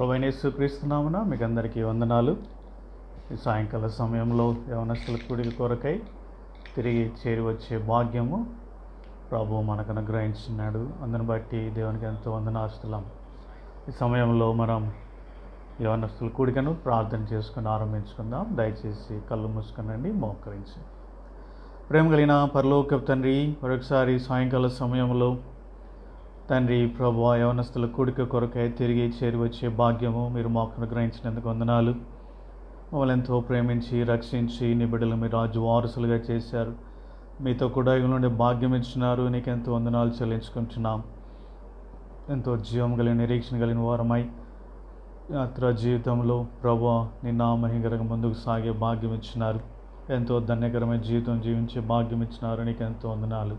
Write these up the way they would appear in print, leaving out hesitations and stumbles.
ప్రభువైన యేసుక్రీస్తు నామమున మీకు అందరికీ వందనాలు. ఈ సాయంకాల సమయంలో యవనస్తుల కూడిక కొరకై తిరిగి చేరి వచ్చే భాగ్యము ప్రభువు మనకు అనుగ్రహించినాడు. అందుని బట్టి దేవునికి ఎంతో వందనాస్తులం. ఈ సమయంలో మనం యవనస్తుల కూడికను ప్రార్థన చేసుకుని ఆరంభించుకుందాం. దయచేసి కళ్ళు మూసుకునండి, మోకరించి. ప్రేమ కలిగిన పరలోకపు తండ్రి, మరొకసారి సాయంకాల సమయంలో తండ్రి ప్రభువా, యవనస్తుల కూడిక కొరకై తిరిగి చేరి వచ్చే భాగ్యము మీరు మాకు అనుగ్రహించినందుకు వందనాలు. మమ్మల్ని ఎంతో ప్రేమించి రక్షించి నీ బిడ్డలు మీరు రాజు వారసులుగా చేశారు. మీతో కూడా ఇక నుండి భాగ్యం ఇచ్చినారు. నీకు ఎంతో వందనాలు చెల్లించుకుంటున్నాం. ఎంతో జీవం కలిగిన నిరీక్షణ కలిగిన వారమై యాత్ర జీవితంలో ప్రభువా నీ నామహింగరంగా ముందుకు సాగే భాగ్యం ఇచ్చినారు. ఎంతో ధన్యకరమైన జీవితం జీవించే భాగ్యం ఇచ్చినారు. నీకు ఎంతో వందనాలు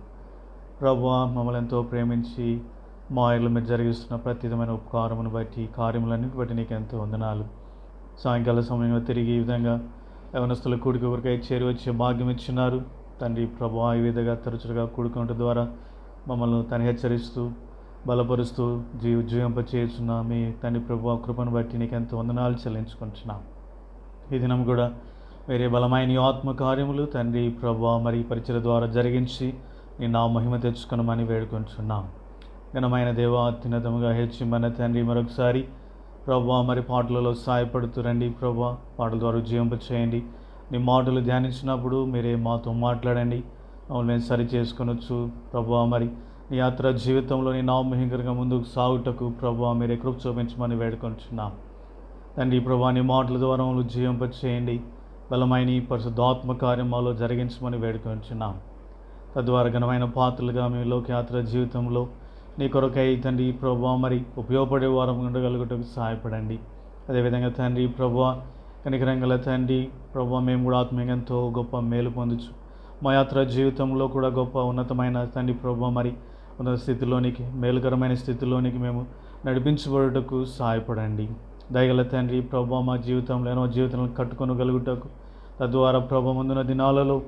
ప్రభువా. మమ్మల్ని ఎంతో ప్రేమించి మా ఇళ్ళ మీద జరిగిస్తున్న ప్రతి విధమైన ఉపకారమును బట్టి కార్యములన్నిటి బట్టి నీకు ఎంతో వందనాలు. సాయంకాల సమయంలో తిరిగి ఈ విధంగా యవనస్తుల కూడిక కొరకై చేరి వచ్చే భాగ్యం ఇచ్చినారు. తండ్రి ప్రభువా, ఈ విధంగా తరచుగా కూడుకోవడం ద్వారా మమ్మల్ని తను హెచ్చరిస్తూ బలపరుస్తూ జీవింపచేస్తున్న మీ తండ్రి ప్రభువా కృపను బట్టి నీకు ఎంతో వందనాలు చెల్లించుకుంటున్నాం. ఈ దినం కూడా వేరే బలమైన ఆత్మ కార్యములు తండ్రి ప్రభువా మరి పరిచయ ద్వారా జరిగించి నీ నా మహిమ తెచ్చుకున్నామని వేడుకుంటున్నాం. ఘనమైన దేవ, అత్యున్నతముగా హెచ్చిమన్న తండ్రి, మరొకసారి ప్రభువా మరి పాటలలో సహాయపడుతూ రండి ప్రభువా. పాటల ద్వారా జీవింప చేయండి. నీ మాటలు ధ్యానించినప్పుడు మీరే మాతో మాట్లాడండి. మమ్మల్ని మేము సరి చేసుకొనొచ్చు ప్రభువా. మరి నీ యాత్ర జీవితంలో నీ నామహింకరంగా ముందుకు సాగుటకు ప్రభువా మీరే కృప చూపించమని వేడుకుంటున్నాం. తండ్రి ప్రభువా, నీ మాటల ద్వారా మమ్మల్ని జీవింప చేయండి. బలమైన పరిశుద్ధాత్మ కార్యమాలో జరిగించమని వేడుకుంటున్నాం. తద్వారా ఘనమైన పాత్రలుగా మీ లోకయాత్ర జీవితంలో నీ కొరకై తండ్రి ప్రభువా మరి ఉపయోగపడే వారం ఉండగలుగుటకు సహాయపడండి. అదేవిధంగా తండ్రి ప్రభువా కనికరంగల తండ్రి ప్రభువా మేము కూడా ఆత్మీయంగా ఎంతో గొప్ప మేలు పొందొచ్చు. మా యాత్ర జీవితంలో కూడా గొప్ప ఉన్నతమైన తండ్రి ప్రభువా మరి ఉన్నత స్థితిలోనికి మేలుకరమైన స్థితిలోనికి మేము నడిపించబడుటకు సహాయపడండి. దయగల తండ్రి ప్రభువా మా జీవితంలో ఎన్నో జీవితాలను కట్టుకొనగలుగుటకు తద్వారా ప్రభువా ముందున్న దినాలలో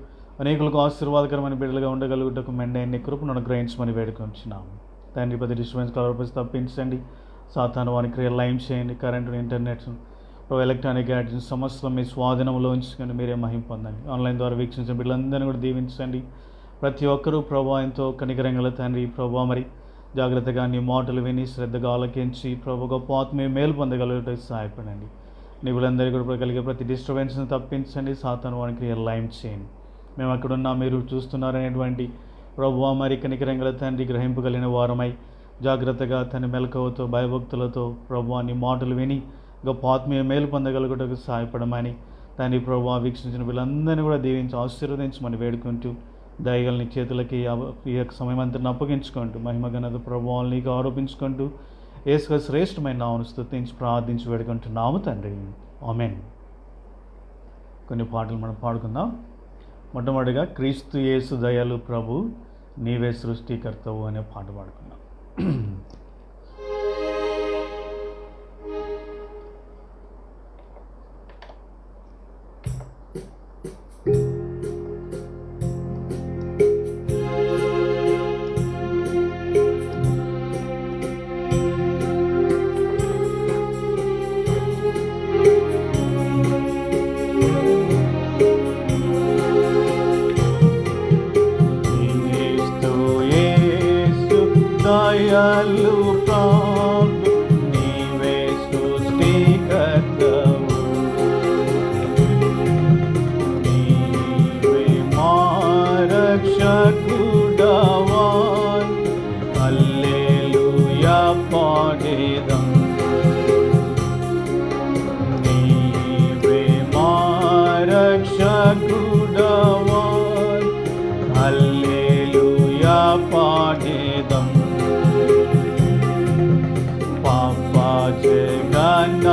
అనేకులకు ఆశీర్వాదకరమైన బిడ్డలుగా ఉండగలుగుటకు మెండైన కృపను అనుగ్రహించమని వేడుకొంచున్నాము. తండ్రి ప్రతి డిస్టర్బెన్స్ కలర్పసి తప్పించండి. సాతాను వాని క్రియలు లైమ్ చేయండి. కరెంటు ఇంటర్నెట్ ఎలక్ట్రానిక్ గ్యాడ్జెట్స్ సమస్యలు మీ స్వాధీనంలో ఉంచుకొని మీరే మహిమ పొందండి. ఆన్లైన్ ద్వారా వీక్షించిన బిడ్డలందరినీ కూడా దీవించండి. ప్రతి ఒక్కరూ ప్రభా ఎంతో కనికరంగల తండ్రి ప్రభా మరి జాగ్రత్తగా నీ మాటలు విని శ్రద్ధగా ఆలకించి ప్రభు గొప్ప ఆత్మీయ మేలు పొందగలుగుటకు సహాయపడండి. నీవులందరికీ కూడా కలిగే ప్రతి డిస్టర్బెన్స్ని తప్పించండి. సాతాను వాని క్రియలు లైమ్ చేయండి. మేము అక్కడున్నా మీరు చూస్తున్నారనేటువంటి ప్రభువా మరి కనికరంగల తండ్రి గ్రహింపగలిగిన వారమై జాగ్రత్తగా తన మెలకువతో భయభక్తులతో ప్రభువా నీ మాటలు విని గొప్ప ఆత్మీయ మేలు పొందగలుగుటకు సహాయపడమని తండ్రి ప్రభువా వీక్షించిన వీళ్ళందరినీ కూడా దీవించి ఆశీర్వదించమని వేడుకుంటూ దయగలని చేతులకి ఈ యొక్క సమయం అంతా అప్పగించుకుంటూ మహిమ ఘనత ప్రభువాలను నీకు ఆరోపించుకుంటూ యేసు శ్రేష్టమైన నామమును స్తుతించి ప్రార్థించి వేడుకుంటున్నాము తండ్రి, ఆమేన్. కొన్ని పాటలు మనం పాడుకుందాం. మొట్టమొదటిగా క్రీస్తు యేసు దయలు ప్రభు నీవే సృష్టికర్తవు అనే పాట పాడుకున్నాం. దయలు ప్రభు నీవే సృష్టికర్తవు, నీవే మా రక్షకుడవా, హల్లెలూయా పాడేదం. నీవే మా రక్షకుడవా, హల్లెలూయా పాడేదం. జగన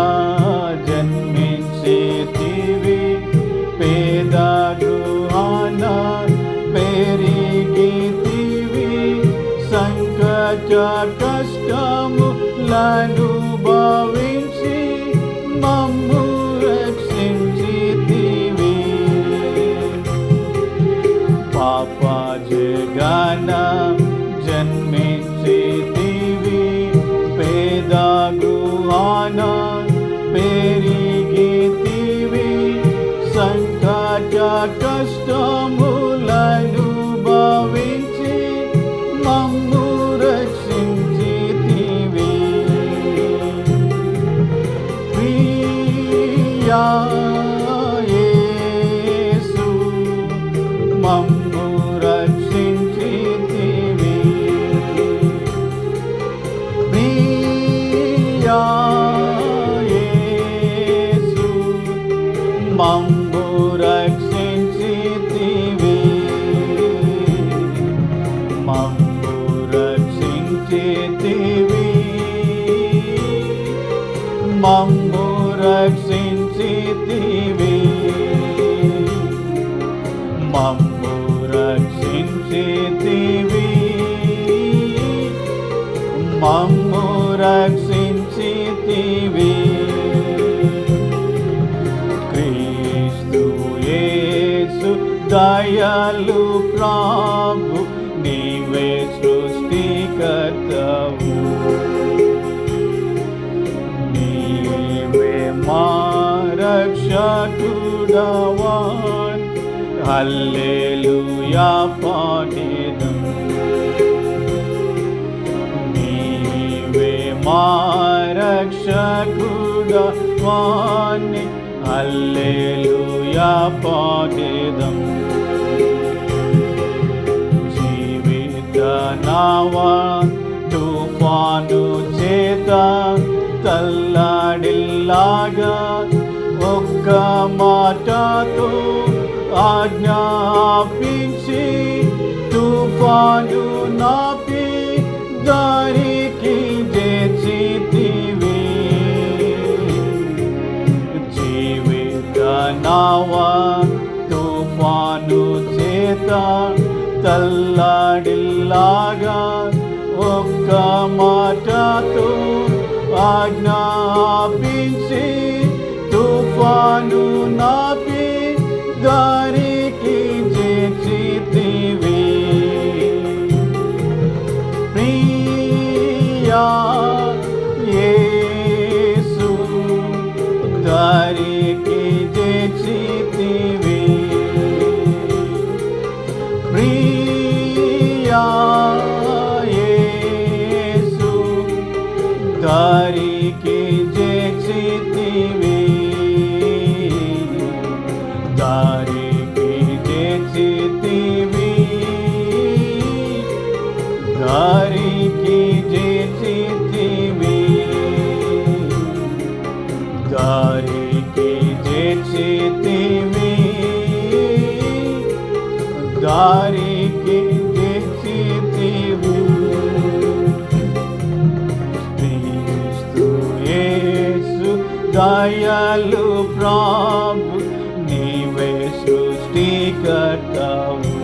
జన్మించితివి, పేద గృహాన పెరిగితివి, సంకట కష్టములను భావించి మమ్ము రక్షించితివి. పాప జగన జన్మించితివి, పేద గృహాన పెరిగితివి సంకట కష్టములను భావించి మమ్ము రక్షించితివి ప్రియా యేసు మమ్ము రక్షించితివి ప్రియా యేసు మమ్ము రక్షించితివి మమ్ము రక్షించితివి మమ్ము రక్షించితివి మమ్ము రక్షించితివి మమ్ము రక్షించితివి క్రీస్తు యేసు దయాళు ప్రభు నీవే సృష్టికర్తవు నీవే మా రక్షకుడవాన్ హల్లెలూయా పాడెదం నీవే మా రక్షకుడవాన్ హల్లెలూయా పాడెదం జీవిత నావా తుఫాను చేత తల్లాడిల్లాగా ఒక్క మాటతో ఆజ్ఞాపించి తుఫాను నాపి దారికి చేర్చితివి జీవిత నావా తుఫాను చేత తల్లాడిల్లాగా ఒక్క మాటతో ఆజ్ఞాపించి తుఫాను నాపి దారికి చేర్చితివి ప్రియా యేసు దారికి చేర్చితివి ప్రియా యేసు దారికి చేర్చితివి దారికి చేర్చితివి దారికి చేర్చితివి దారికి చేర్చితివి దారికి చేర్చితివి క్రీస్తు యేసు దయాళు ప్రభు నీవే సృష్టికర్తవు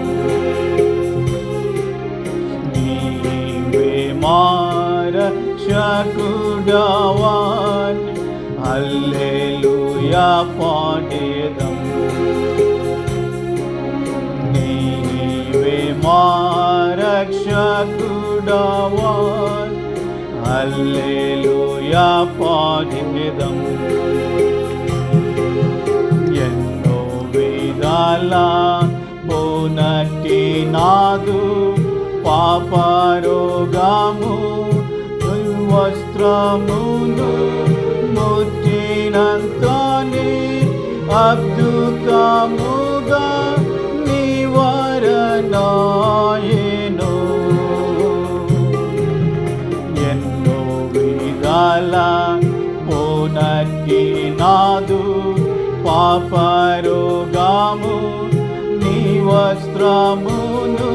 నీవే మా రక్షకుడవాన్ హల్లెలూయా పాడెదం నీవే మా రక్షకుడవాన్ హల్లెలూయా పాడెదం ఎన్నో విధాల పోనట్టి నాదు పాపరోగము వస్త్రమును ముట్టినంతని అద్భుతముగా నివారణాయెను ఎన్నో విధాల పోనట్టి నాదు పాపరోగము నీ వస్త్రమును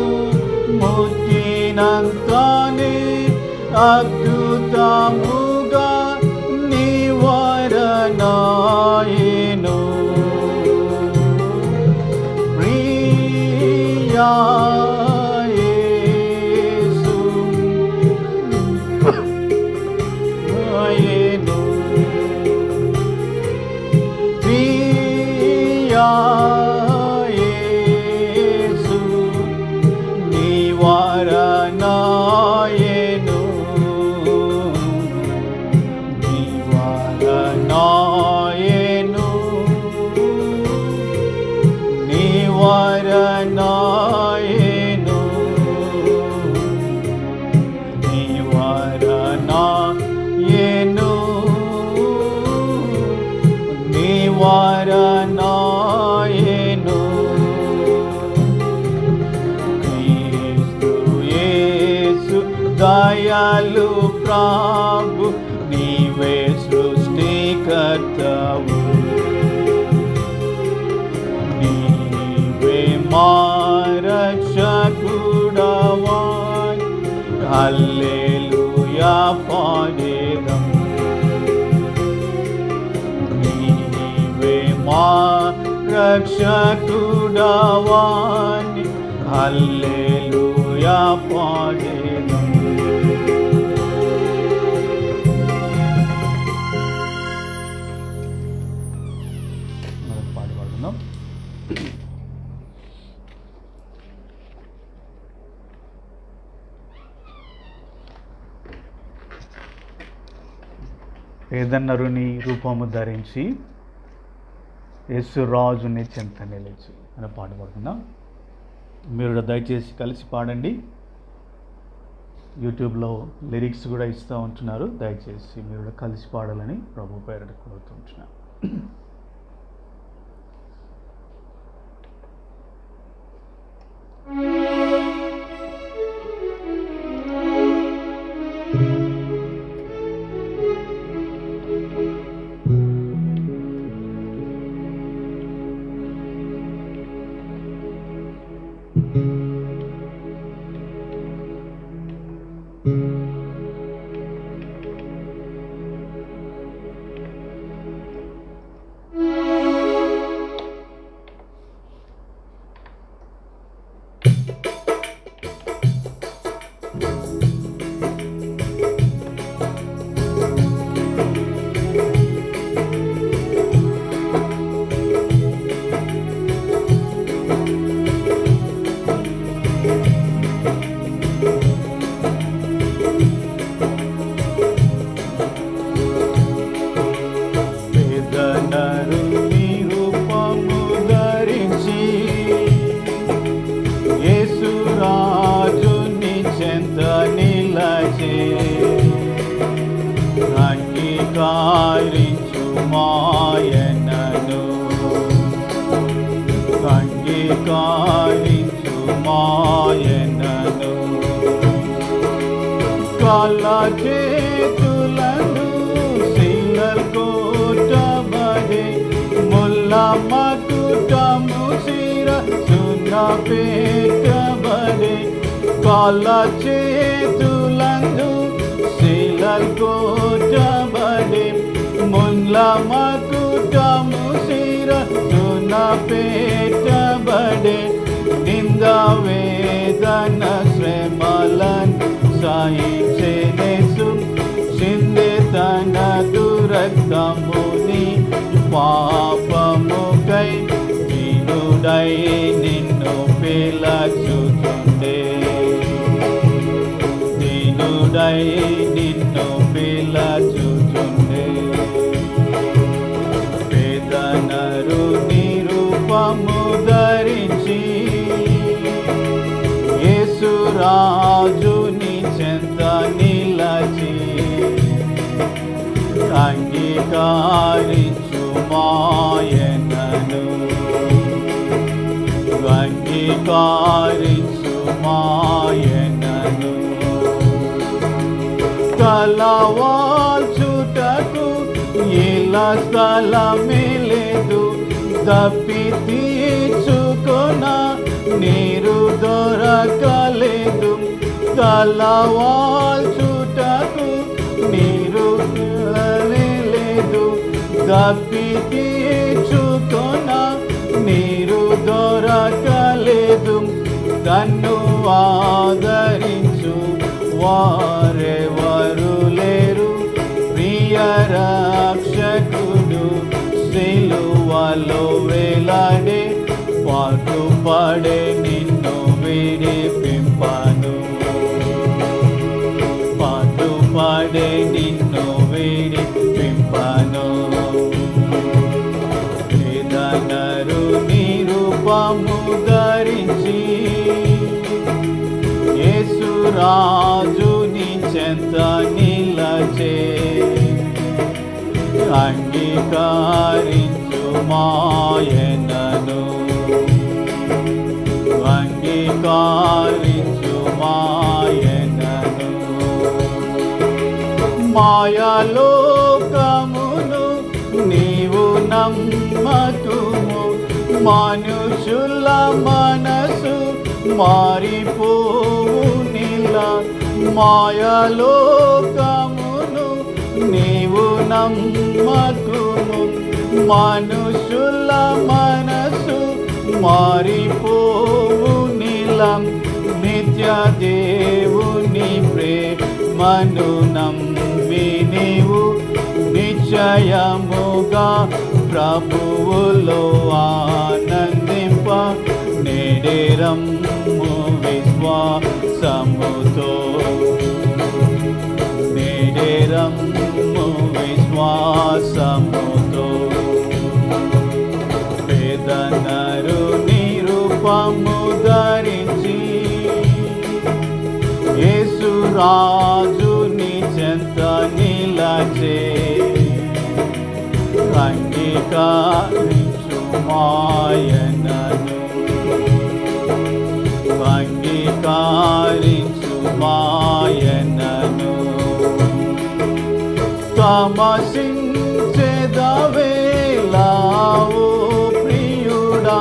ముట్టినంతనే అద్భుతముగా నివారణాయెను ప్రియా యేసు ఆయెను ప్రియా యేసు నివారణాయెను నివారణ వరనాయెను నీ వరనాయెను నీ వరనాయెను క్రీస్తు యేసు దయాళు ప్రభు నీవే సృష్టికర్తవు నీవే మా రక్షకుడవా హల్లెలూయా పాడేదం నీవే మా రక్షకుడవా హల్లెలూయా పాడేదం పాడుకుందాం. పేదన్నరుని రూపము ధరించి యేసురాజుని చెంత నిలిచి అని పాట పాడుకుందాం. మీరు దయచేసి కలిసి పాడండి. యూట్యూబ్లో లిరిక్స్ కూడా ఇస్తూ ఉంటున్నారు. దయచేసి మీరు కలిసి పాడాలని ప్రభు పేరిట కోరుతుంటున్నాను. అంగీకరించు మాయనను అంగీకరించు మాయనను కల చేతులను సిల్లల్ కోటబడే ముల్ల మకుటము శిరసున పెట్టబడే కల చేతులను సిల్లల్ కోటబడే ముల్ల మకుటము శిరసున పెట్టబడే నింద వేదన శ్రమలన్ సహించెనేసు చిందే తన దురక్తముని పాపముకై దీనుడై నిన్ను పిలచుచుండే దీనుడై నిన్ను పిలచుచుండే పేదనరు నిరూపము ధరించి యేసురాజుని చెంత నిలచి అంగీకరించు మాయనను అంగీకరించు మాయనను తలవాల్చుటకు ఇలా స్థలమిలేదు తప్పి తీర్చుకొన నీరు దొరకలేదు తలవాల్చుటకు నీరు లేదు తప్పి తీర్చుకొన నీరు దొరకలేదు తన్ను ఆదరించు వారెవరు లేరు ప్రియ రక్షకుడు సిలువలో వేలాడే పాటుపడే నిన్ను విడిపింపను పాటుపడే నిన్ను విడిపింపను వేదనరు నిరూపము రూపము ధరించి యేసు రాజుని చెంత నిలచే అంగీకరించు మాయనను అంగీకరించు మాయనను మాయాలోకమును నీవు నమ్మకుము మనుషుల మనసు మారిపోవు నీలా మాయాలోకమును నీవు నమ్మకుము మనుషుల మనసు మారిపోవు నీలం నిత్య దేవుని ప్రేమను నమ్మి నీవు నిశ్చయముగా ప్రభువులో ఆనందింప నేడేరమ్ము విశ్వాసముతో నేడేరమ్ము విశ్వాసముతో పేదనరు నిరూపము ధరించి యేసు రాజుని చెంత నిలచే అంగీకరించు మాయనను అంగీకరించు మాయనను తమసించెదవేలావో ప్రియుడా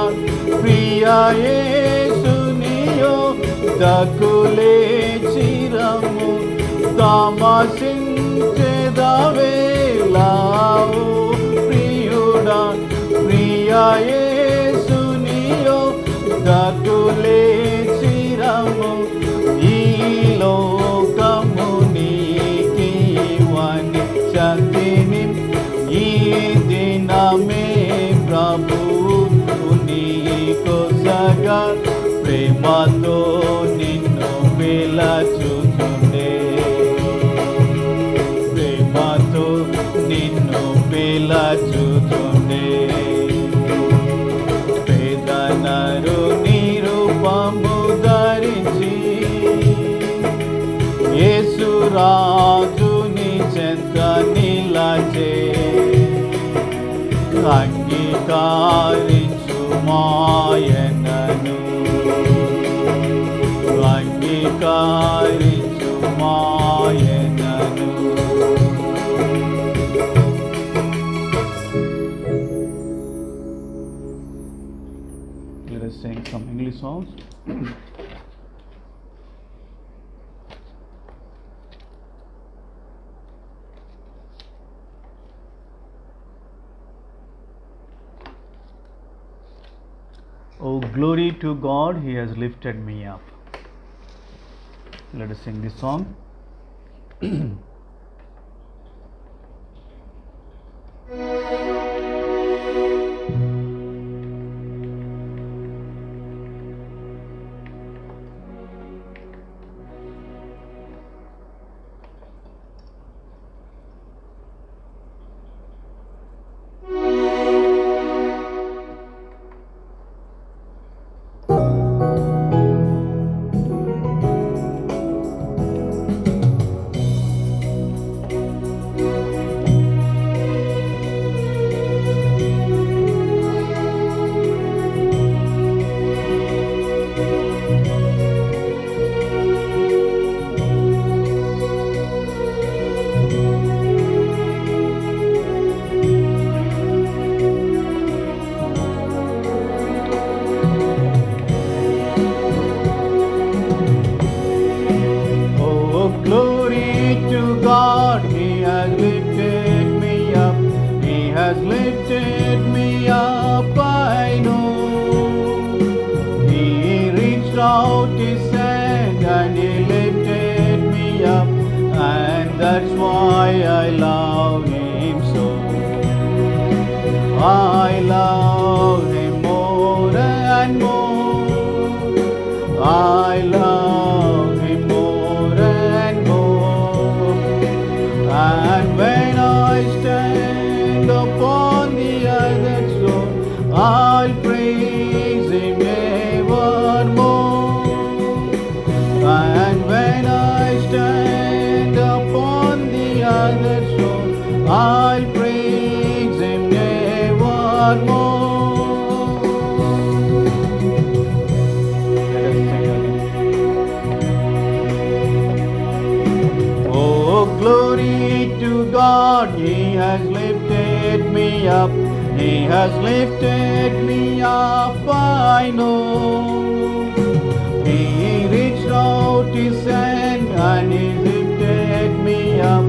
ప్రియ యేసునియో దకులే చిరము తమసించెదవేలావో ప్రియుడా ప్రియ యేసునియో దకులే చిరము ఈ లోకము నీకివని శక్తిని ఈ దినమే ప్రభువు నీకొసగా ప్రేమతో నిన్ను పిలచుచుండే ప్రేమతో నిన్ను పిలచుచుండే పేదనరు నిరూపము ధరించి యేసు రాజుని చెంత నిలచే అంగీకరించు మాయనను అంగీకరించు మాయనను Let us sing some English songs. Oh, glory to God, He has lifted me up. Let us sing this song. That's why I love Him so. I love Him more and more. I love Him more and more. And when I stand upon the other shore, I'll praise Him up. He has lifted me up, I know. He reached out his hand and he lifted me up,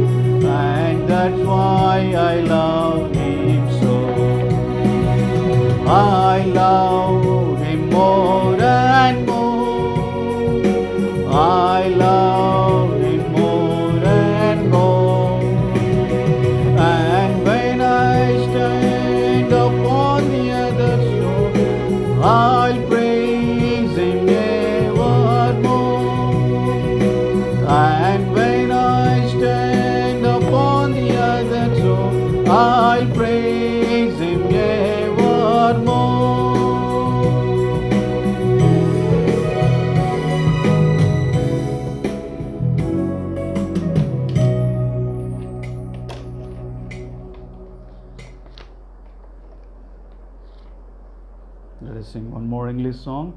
and that's why I love him so. I love him more and more. I love him more and more. And when I stand upon the other shore, I'll praise him evermore. And when I stand upon the other shore, I'll praise him evermore. Let us sing one more English song.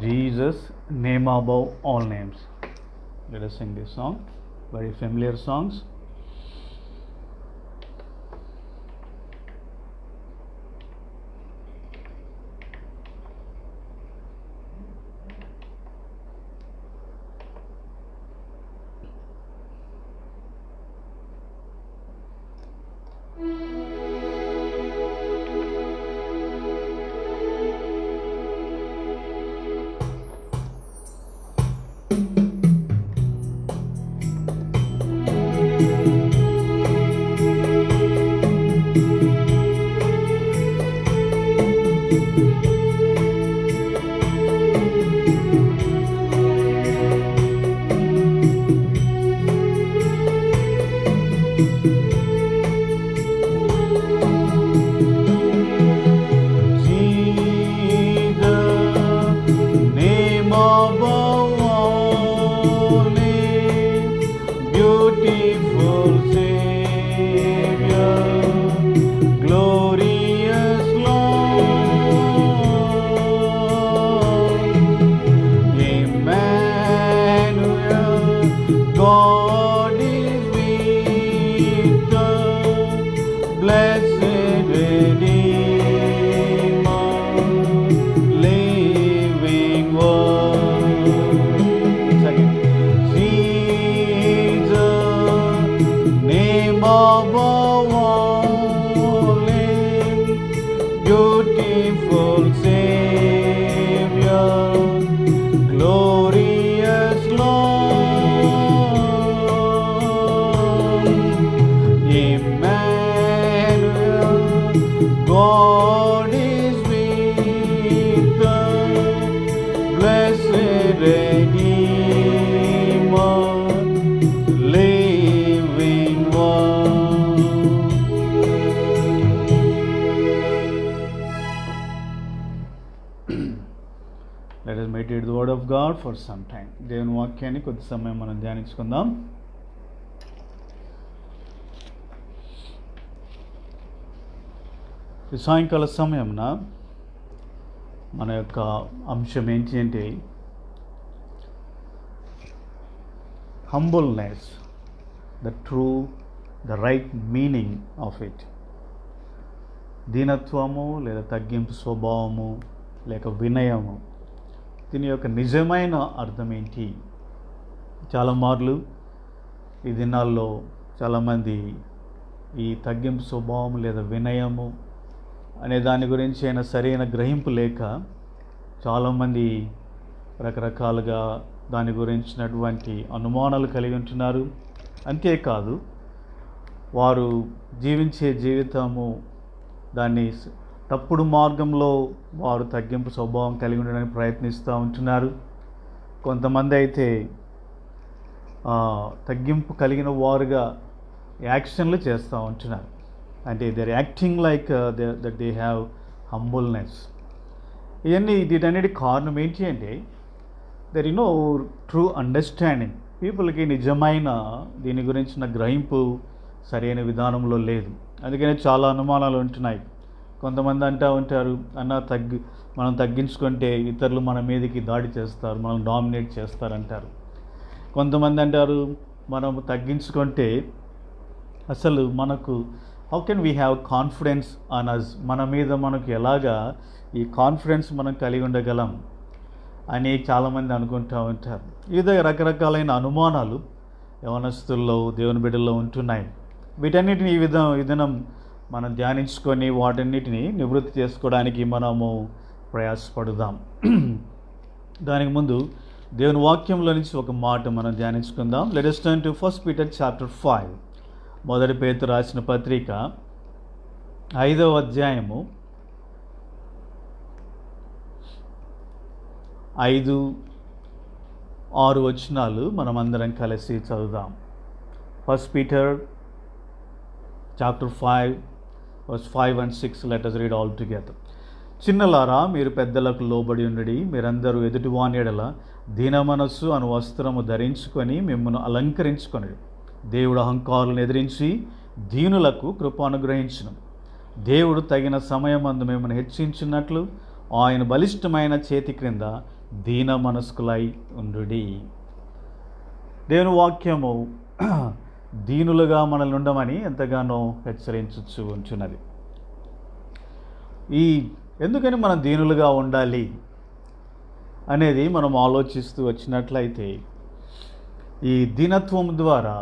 Jesus, name above all names. Let us sing this song. Very familiar songs. Let us meditate the word of God for some time. దేవుని వాక్యాన్ని కొద్ది సమయం మనం ధ్యానించుకుందాం. ఈ సాయంకాల సమయంన మన యొక్క అంశం ఏంటి అంటే humbleness, the right meaning of it. దీనత్వము లేదా తగ్గింపు స్వభావము లేక వినయము, దీని యొక్క నిజమైన అర్థం ఏంటి? చాలా మార్లు ఈ దినాల్లో చాలామంది ఈ తగ్గింపు స్వభావం లేదా వినయము అనే దాని గురించి అయినా సరైన గ్రహింపు లేక చాలామంది రకరకాలుగా దాని గురించినటువంటి అనుమానాలు కలిగి ఉంటున్నారు. అంతేకాదు వారు జీవించే జీవితము దాన్ని తప్పుడు మార్గంలో వారు తగ్గింపు స్వభావం కలిగి ఉండడానికి ప్రయత్నిస్తూ ఉంటున్నారు. కొంతమంది అయితే తగ్గింపు కలిగిన వారుగా యాక్షన్లు చేస్తూ ఉంటున్నారు. అంటే they are acting like that they have humbleness. వీటన్నిటి కారణం ఏంటి అంటే దర్ నో ట్రూ అండర్స్టాండింగ్. పీపుల్కి నిజమైన దీని గురించిన గ్రహింపు సరైన విధానంలో లేదు. అందుకనే చాలా అనుమానాలు ఉంటున్నాయి. కొంతమంది అంటూ ఉంటారు, మనం తగ్గించుకుంటే ఇతరులు మన మీదకి దాడి చేస్తారు, మనం డామినేట్ చేస్తారంటారు. కొంతమంది అంటారు మనము తగ్గించుకుంటే అసలు మనకు how can we have confidence on us, మన మీద మనకు ఎలాగా ఈ కాన్ఫిడెన్స్ మనం కలిగి ఉండగలం అని చాలామంది అనుకుంటూ ఉంటారు. ఈ విధంగా రకరకాలైన అనుమానాలు యవనస్తుల్లో దేవుని బిడ్డల్లో ఉంటున్నాయి. వీటన్నిటిని ఈ దినం మనం ధ్యానించుకొని వాటన్నిటిని నివృత్తి చేసుకోవడానికి మనము ప్రయాసపడుదాం. దానికి ముందు దేవుని వాక్యంలో నుంచి ఒక మాట మనం ధ్యానించుకుందాం. Let us turn to 1 Peter chapter 5. మొదటి పేతురు రాసిన పత్రిక 5వ అధ్యాయము 5-6 వచనాలు మనం అందరం కలిసి చదువుదాం. 1 Peter chapter 5 verse 5 and 6. Let us read all together. చిన్నలారా, మీరు పెద్దలకు లోబడి ఉండి, మీరందరూ ఎదుటివాని ఎడల దీన మనస్సు అను వస్త్రము ధరించుకొని మిమ్మల్ని అలంకరించుకొని, దేవుడు అహంకారులను ఎదిరించి దీనులకు కృప అనుగ్రహించును. దేవుడు తగిన సమయమందు మిమ్మల్ని హెచ్చించినట్లు ఆయన బలిష్టమైన చేతి క్రింద దీన మనస్కులై ఉండుడి. దేవుని వాక్యము దీనులుగా మనల్ని ఉండమని ఎంతగానో హెచ్చరించు ఉంచున్నది. ఎందుకని మనం దీనులుగా ఉండాలి అనేది మనం ఆలోచిస్తూ వచ్చినట్లయితే, ఈ దీనత్వం ద్వారా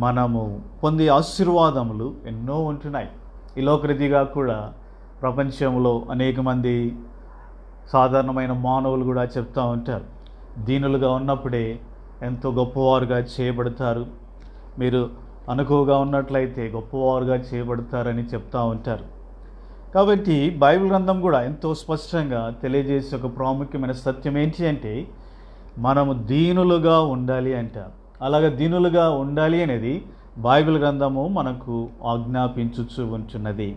మనము పొందే ఆశీర్వాదములు ఎన్నో ఉంటున్నాయి. ఈ లోకరీతిగా కూడా ప్రపంచంలో అనేక మంది సాధారణమైన మానవులు కూడా చెప్తూ ఉంటారు, దీనులుగా ఉన్నప్పుడే ఎంతో గొప్పవారుగా చేయబడతారు, మీరు అనుకువగా ఉన్నట్లయితే గొప్పవారుగా చేయబడతారని చెప్తూ ఉంటారు. కాబట్టి బైబిల్ గ్రంథం కూడా ఎంతో స్పష్టంగా తెలియజేసే ఒక ప్రాముఖ్యమైన సత్యం ఏంటి అంటే, మనము దీనులుగా ఉండాలి అంట. అలాగే దీనులుగా ఉండాలి అనేది బైబిల్ గ్రంథము మనకు ఆజ్ఞాపించుచు ఉంటున్నది.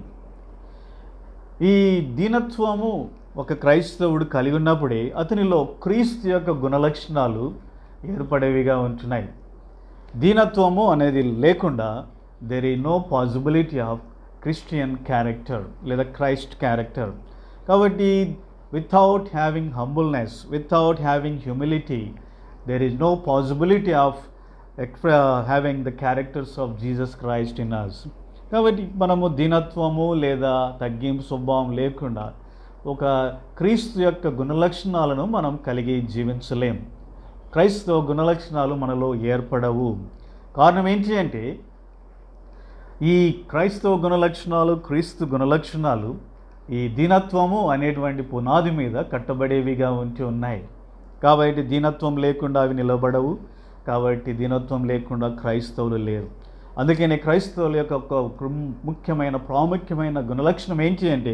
ఈ దీనత్వము ఒక క్రైస్తవుడు కలిగి ఉన్నప్పుడే అతనిలో క్రీస్తు యొక్క గుణలక్షణాలు ఏర్పడేవిగా ఉంటున్నాయి. దీనత్వము అనేది లేకుండా there is no possibility of Christian character లేదా క్రైస్ట్ క్యారెక్టర్. కాబట్టి without having humbleness, without having humility, there is no possibility of having the characters of Jesus Christ in us. కాబట్టి మనము దీనత్వము లేదా తగ్గింపు స్వభావం లేకుండా ఒక క్రీస్తు యొక్క గుణలక్షణాలను మనం కలిగి జీవించలేం. క్రైస్తవ గుణలక్షణాలు మనలో ఏర్పడవు. కారణం ఏంటి అంటే, ఈ క్రైస్తవ గుణలక్షణాలు, క్రీస్తు గుణలక్షణాలు ఈ దీనత్వము అనేటువంటి పునాది మీద కట్టబడేవిగా ఉన్నాయి. కాబట్టి దీనత్వం లేకుండా అవి నిలబడవు. కాబట్టి దీనత్వం లేకుండా క్రైస్తవులు లేరు. అందుకనే క్రైస్తవుల యొక్క ఒక ముఖ్యమైన ప్రాముఖ్యమైన గుణలక్షణం ఏంటి అంటే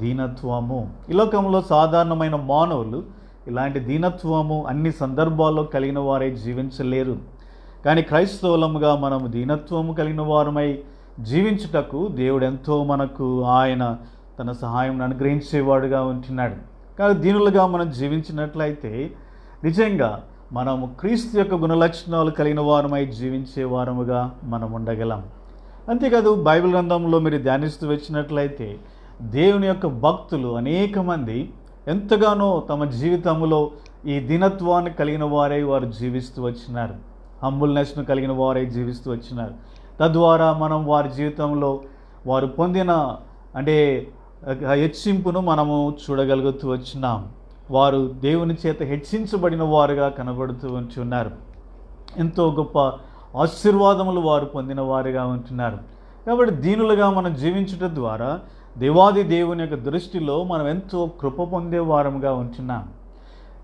దీనత్వము. ఈ లోకంలో సాధారణమైన మానవులు ఇలాంటి దీనత్వము అన్ని సందర్భాల్లో కలిగిన వారే జీవించలేరు. కానీ క్రైస్తవులముగా మనము దీనత్వము కలిగిన వారమై జీవించుటకు దేవుడు ఎంతో మనకు ఆయన తన సహాయం అనుగ్రహించేవాడుగా ఉంటున్నాడు. కానీ దీనులుగా మనం జీవించినట్లయితే నిజంగా మనము క్రీస్తు యొక్క గుణలక్షణాలు కలిగిన వారమై జీవించే వారముగా మనం ఉండగలం. అంతేకాదు బైబిల్ గ్రంథంలో మీరు ధ్యానిస్తూ వచ్చినట్లయితే దేవుని యొక్క భక్తులు అనేక మంది ఎంతగానో తమ జీవితంలో ఈ దీనత్వాన్ని కలిగిన వారై వారు జీవిస్తూ వచ్చినారు. హంబుల్నెస్ను కలిగిన వారై జీవిస్తూ వచ్చినారు. తద్వారా మనం వారి జీవితంలో వారు పొందిన హెచ్చింపును మనము చూడగలుగుతూ వచ్చినాం. వారు దేవుని చేత హెచ్చించబడిన వారుగా కనబడుతూ ఉంటున్నారు. ఎంతో గొప్ప ఆశీర్వాదములు వారు పొందిన వారుగా ఉంటున్నారు. కాబట్టి దీనులుగా మనం జీవించడం ద్వారా దేవాది దేవుని యొక్క దృష్టిలో మనం ఎంతో కృప పొందే వారముగా ఉంటున్నాం.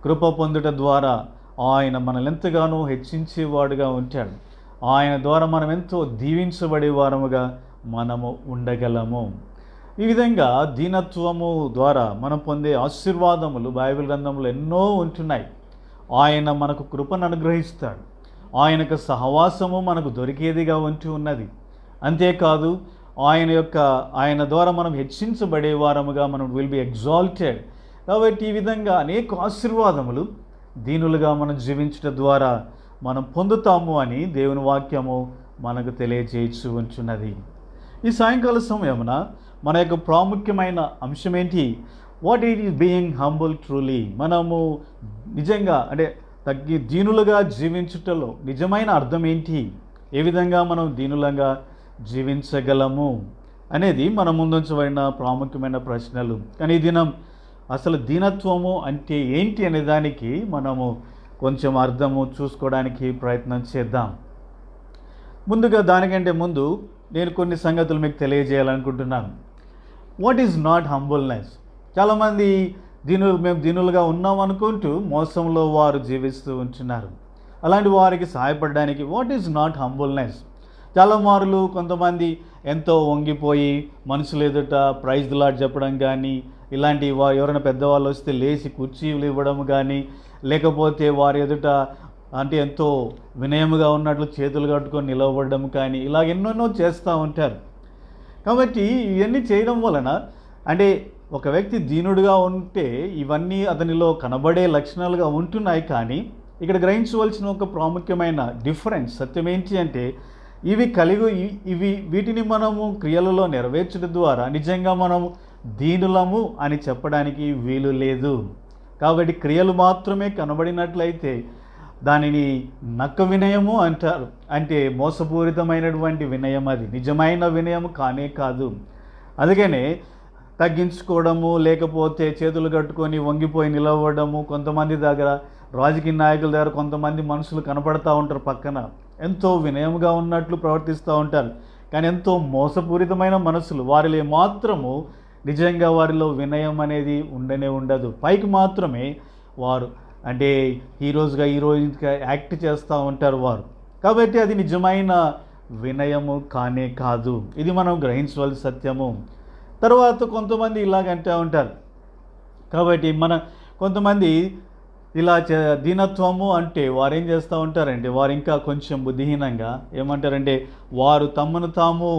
కృప పొందుట ద్వారా ఆయన మనల్ని ఎంతగానో హెచ్చించేవాడుగా ఉంటాడు. ఆయన ద్వారా మనం ఎంతో దీవించబడే వారముగా మనము ఉండగలము. ఈ విధంగా దీనత్వము ద్వారా మనం పొందే ఆశీర్వాదములు బైబిల్ గ్రంథంలో ఎన్నో ఉంటున్నాయి. ఆయన మనకు కృపను అనుగ్రహిస్తాడు. ఆయనకు సహవాసము మనకు దొరికేదిగా ఉంటూ ఉన్నది. అంతేకాదు ఆయన ద్వారా మనం హెచ్చించబడే వారముగా మనం విల్ బి ఎగ్జాల్టెడ్. కాబట్టి ఈ విధంగా అనేక ఆశీర్వాదములు దీనులుగా మనం జీవించడం ద్వారా మనం పొందుతాము అని దేవుని వాక్యము మనకు తెలియజేయచ్చు ఉంటున్నది. ఈ సాయంకాల సమయమున మన యొక్క ప్రాముఖ్యమైన అంశం ఏంటి? What is being humble truly. మనము నిజంగా దీనులుగా జీవించుటలో నిజమైన అర్థం ఏంటి, ఏ విధంగా మనం దీనులంగా జీవించగలము అనేది మన ముందుంచబడిన ప్రాముఖ్యమైన ప్రశ్నలు. కానీ ఈ దినం అసలు దీనత్వము అంటే ఏంటి అనే దానికి మనము కొంచెం అర్థము చూసుకోవడానికి ప్రయత్నం చేద్దాం. ముందుగా దానికంటే ముందు నేను కొన్ని సంగతులు మీకు తెలియజేయాలనుకుంటున్నాను. What is not humbleness? చాలామంది మేము దీనులుగా ఉన్నాం అనుకుంటూ మోసంలో వారు జీవిస్తూ ఉంటున్నారు. అలాంటి వారికి సహాయపడడానికి వాట్ ఈజ్ నాట్ హంబుల్నెస్? చాలా మార్లు కొంతమంది ఎంతో వంగిపోయి మనుషులు ఎదుట ప్రైజ్ ది లార్డ్ చెప్పడం కానీ, ఇలాంటి ఎవరైనా పెద్దవాళ్ళు వస్తే లేచి కుర్చీలు ఇవ్వడం కానీ, లేకపోతే వారి ఎదుట అంటే ఎంతో వినయముగా ఉన్నట్లు చేతులు కట్టుకొని నిలవబడడం కానీ, ఇలాగ ఎన్నెన్నో చేస్తూ ఉంటారు. కాబట్టి ఇవన్నీ చేయడం వలన అంటే ఒక వ్యక్తి దీనుడుగా ఉంటే ఇవన్నీ అతనిలో కనబడే లక్షణాలుగా ఉంటున్నాయి. కానీ ఇక్కడ గ్రహించవలసిన ఒక ప్రాముఖ్యమైన డిఫరెన్స్ సత్యం ఏంటి అంటే, వీటిని మనము క్రియలలో నెరవేర్చడం ద్వారా నిజంగా మనము దీనులము అని చెప్పడానికి వీలు లేదు. కాబట్టి క్రియలు మాత్రమే కనబడినట్లయితే దానిని నక్క వినయము అంటారు. అంటే మోసపూరితమైనటువంటి వినయం, అది నిజమైన వినయము కానే కాదు. అందుకనే తగ్గించుకోవడము, లేకపోతే చేతులు కట్టుకొని వంగిపోయి నిలవడము, కొంతమంది దగ్గర రాజకీయ నాయకుల దగ్గర కొంతమంది మనుషులు కనపడతా ఉంటారు, పక్కన ఎంతో వినయముగా ఉన్నట్లు ప్రవర్తిస్తూ ఉంటారు. కానీ ఎంతో మోసపూరితమైన మనసులు, వారిలో మాత్రము నిజంగా వారిలో వినయం అనేది ఉండదు. పైకి మాత్రమే వారు అంటే హీరోయిన్గా యాక్ట్ చేస్తూ ఉంటారు వారు. కాబట్టి అది నిజమైన వినయము కానే కాదు. ఇది మనం గ్రహించవలసిన సత్యము. తర్వాత కొంతమంది ఇలాగంటూ ఉంటారు. కాబట్టి కొంతమంది ఇలా దీనత్వము అంటే వారు ఏం చేస్తూ ఉంటారంటే, వారు ఇంకా కొంచెం బుద్ధిహీనంగా ఏమంటారంటే, వారు తమను తాము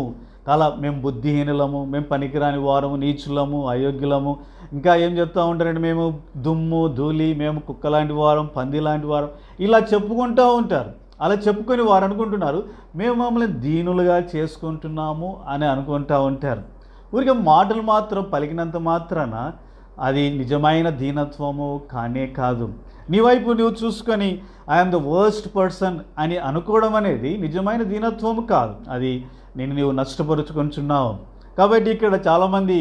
మేము బుద్ధిహీనులము, మేము పనికిరాని వారము, నీచులము, అయోగ్యులము, ఇంకా ఏం చెప్తూ ఉంటారంటే మేము దుమ్ము ధూళి, మేము కుక్క లాంటి వారం, పంది లాంటి వారం, ఇలా చెప్పుకుంటూ ఉంటారు. అలా చెప్పుకొని వారు అనుకుంటున్నారు మేము మమ్మల్ని దీనులుగా చేసుకుంటున్నాము అని అనుకుంటూ ఉంటారు. ఊరికే మాటలు మాత్రం పలికినంత మాత్రాన అది నిజమైన దీనత్వము కానే కాదు. నీ వైపు నువ్వు చూసుకొని ఐఎమ్ ద వర్స్ట్ పర్సన్ అని అనుకోవడం అనేది నిజమైన దీనత్వము కాదు. అది నీవు నష్టపరుచుకుంటున్నావు. కాబట్టి ఇక్కడ చాలామంది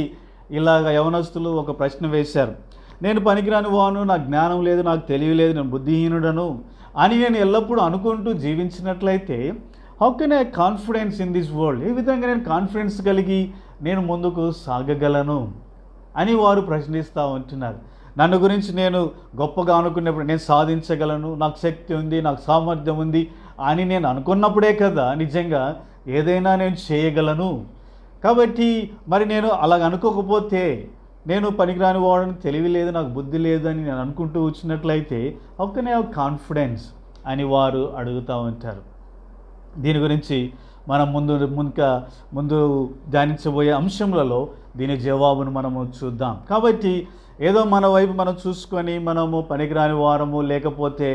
ఇలాగ యవనస్తులు ఒక ప్రశ్న వేశారు, నేను పనికిరాని వాను, నాకు జ్ఞానం లేదు, నాకు తెలివి లేదు, నేను బుద్ధిహీనుడను అని నేను ఎల్లప్పుడూ అనుకుంటూ జీవించినట్లయితే how can I confidence in this world? ఏ విధంగా నేను కాన్ఫిడెన్స్ కలిగి నేను ముందుకు సాగగలను అని వారు ప్రశ్నిస్తూ ఉంటున్నారు. నన్ను గురించి నేను గొప్పగా అనుకున్నప్పుడు, నేను సాధించగలను, నాకు శక్తి ఉంది, నాకు సామర్థ్యం ఉంది అని నేను అనుకున్నప్పుడే కదా నిజంగా ఏదైనా నేను చేయగలను. కాబట్టి మరి నేను అలాగ అనుకోకపోతే, నేను పనికిరాని వాడని, తెలివి లేదు, నాకు బుద్ధి లేదు అని నేను అనుకుంటూ వచ్చినట్లయితే how can I have confidence అని వారు అడుగుతూ ఉంటారు. దీని గురించి మనం ముందు ధ్యానించబోయే అంశంలలో దీని జవాబును మనము చూద్దాం. కాబట్టి ఏదో మన వైపు మనం చూసుకొని మనము పనికిరాని వారము, లేకపోతే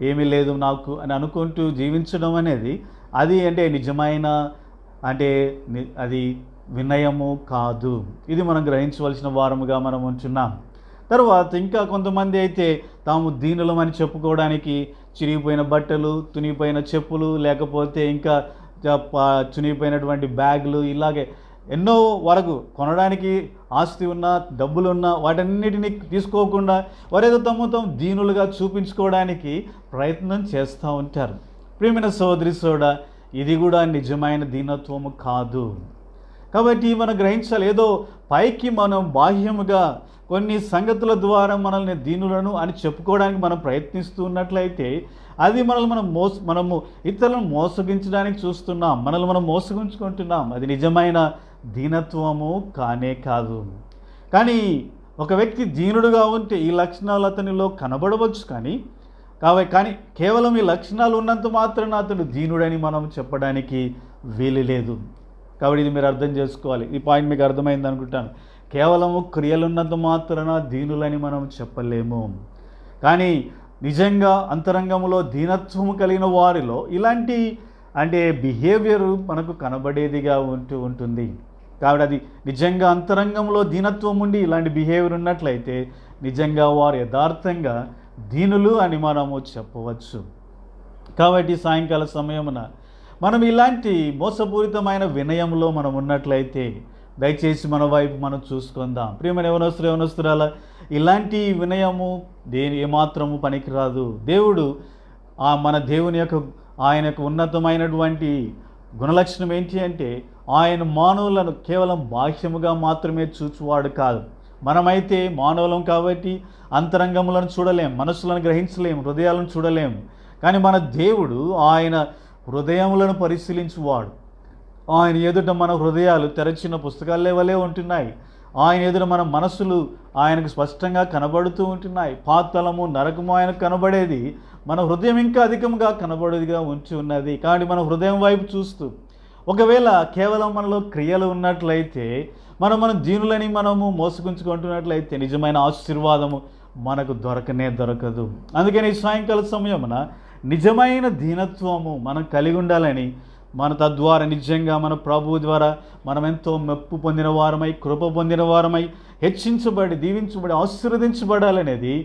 ఏమీ లేదు నాకు అని అనుకుంటూ జీవించడం అనేది అది అంటే నిజమైన అది వినయము కాదు. ఇది మనం గ్రహించవలసిన వారముగా మనం ఉంటున్నాం. తర్వాత ఇంకా కొంతమంది అయితే తాము దీనులమని చెప్పుకోవడానికి చిరిగిపోయిన బట్టలు, తునిగిపోయిన చెప్పులు, లేకపోతే ఇంకా చునిగిపోయినటువంటి బ్యాగులు, ఇలాగే ఎన్నో వరకు కొనడానికి ఆస్తి ఉన్నా, డబ్బులున్నా వాటన్నిటిని తీసుకోకుండా వారేదో తమ దీనులుగా చూపించుకోవడానికి ప్రయత్నం చేస్తూ ఉంటారు. ప్రియమైన సోదరి సోడా, ఇది కూడా నిజమైన దీనత్వము కాదు. కాబట్టి మనం గ్రహించాలి, ఏదో పైకి మనం బాహ్యముగా కొన్ని సంగతుల ద్వారా మనల్ని దీనులను అని చెప్పుకోవడానికి మనం ప్రయత్నిస్తూ ఉన్నట్లయితే అది మనము ఇతరులను మోసగించడానికి చూస్తున్నాం, మనల్ని మనం మోసగించుకుంటున్నాం. అది నిజమైన దీనత్వము కానే కాదు. కానీ ఒక వ్యక్తి దీనుడుగా ఉంటే ఈ లక్షణాలు అతనిలో కనబడవచ్చు. కానీ కేవలం ఈ లక్షణాలు ఉన్నంత మాత్రాన అతడు దీనుడని మనం చెప్పడానికి వీలు లేదు. కాబట్టి ఇది మీరు అర్థం చేసుకోవాలి. ఈ పాయింట్ మీకు అర్థమైంది అనుకుంటాను. కేవలము క్రియలున్నంత మాత్రాన దీనులని మనం చెప్పలేము. కానీ నిజంగా అంతరంగంలో దీనత్వము కలిగిన వారిలో ఇలాంటి బిహేవియర్ మనకు కనబడేదిగా ఉంటుంది. కాబట్టి అది నిజంగా అంతరంగంలో దీనత్వం ఉండి ఇలాంటి బిహేవియర్ ఉన్నట్లయితే నిజంగా వారు యథార్థంగా దీనులు అని మనము చెప్పవచ్చు. కాబట్టి సాయంకాల సమయమున మనం ఇలాంటి మోసపూరితమైన వినయంలో మనం ఉన్నట్లయితే దయచేసి మన వైపు మనం చూసుకుందాం. ప్రియమైన యవనస్తురాల, ఇలాంటి వినయము ఏమాత్రము పనికిరాదు. దేవుడు మన దేవుని యొక్క ఆయన యొక్క ఉన్నతమైనటువంటి గుణలక్షణం ఏంటి అంటే ఆయన మానవులను కేవలం బాహ్యముగా మాత్రమే చూచువాడు కాదు. మనమైతే మానవులం కాబట్టి అంతరంగములను చూడలేం, మనసులను గ్రహించలేం, హృదయాలను చూడలేము. కానీ మన దేవుడు ఆయన హృదయములను పరిశీలించువాడు. ఆయన ఎదుట మన హృదయాలు తెరచిన పుస్తకాలే వలె ఉంటున్నాయి. ఆయన ఎదుట మన మనసులు ఆయనకు స్పష్టంగా కనబడుతూ ఉంటున్నాయి. పాతాళము, నరకము ఆయనకు కనబడేది, మన హృదయం ఇంకా అధికంగా కనబడేదిగా ఉంచి ఉన్నది. కాబట్టి మన హృదయం వైపు చూస్తూ, ఒకవేళ కేవలం మనలో క్రియలు ఉన్నట్లయితే, మన దీనులని మనము మోసగుంచుకుంటున్నట్లయితే నిజమైన ఆశీర్వాదము మనకు దొరకదు. అందుకని ఈ సాయంకాల సమయమున నిజమైన దీనత్వము మనం కలిగి ఉండాలని, మన తద్వారా నిజంగా మన ప్రభువు ద్వారా మనం ఎంతో మెప్పు పొందిన వారమై, కృప పొందిన వారమై, హెచ్చించబడి, దీవించబడి, ఆశీర్వదించబడాలనేది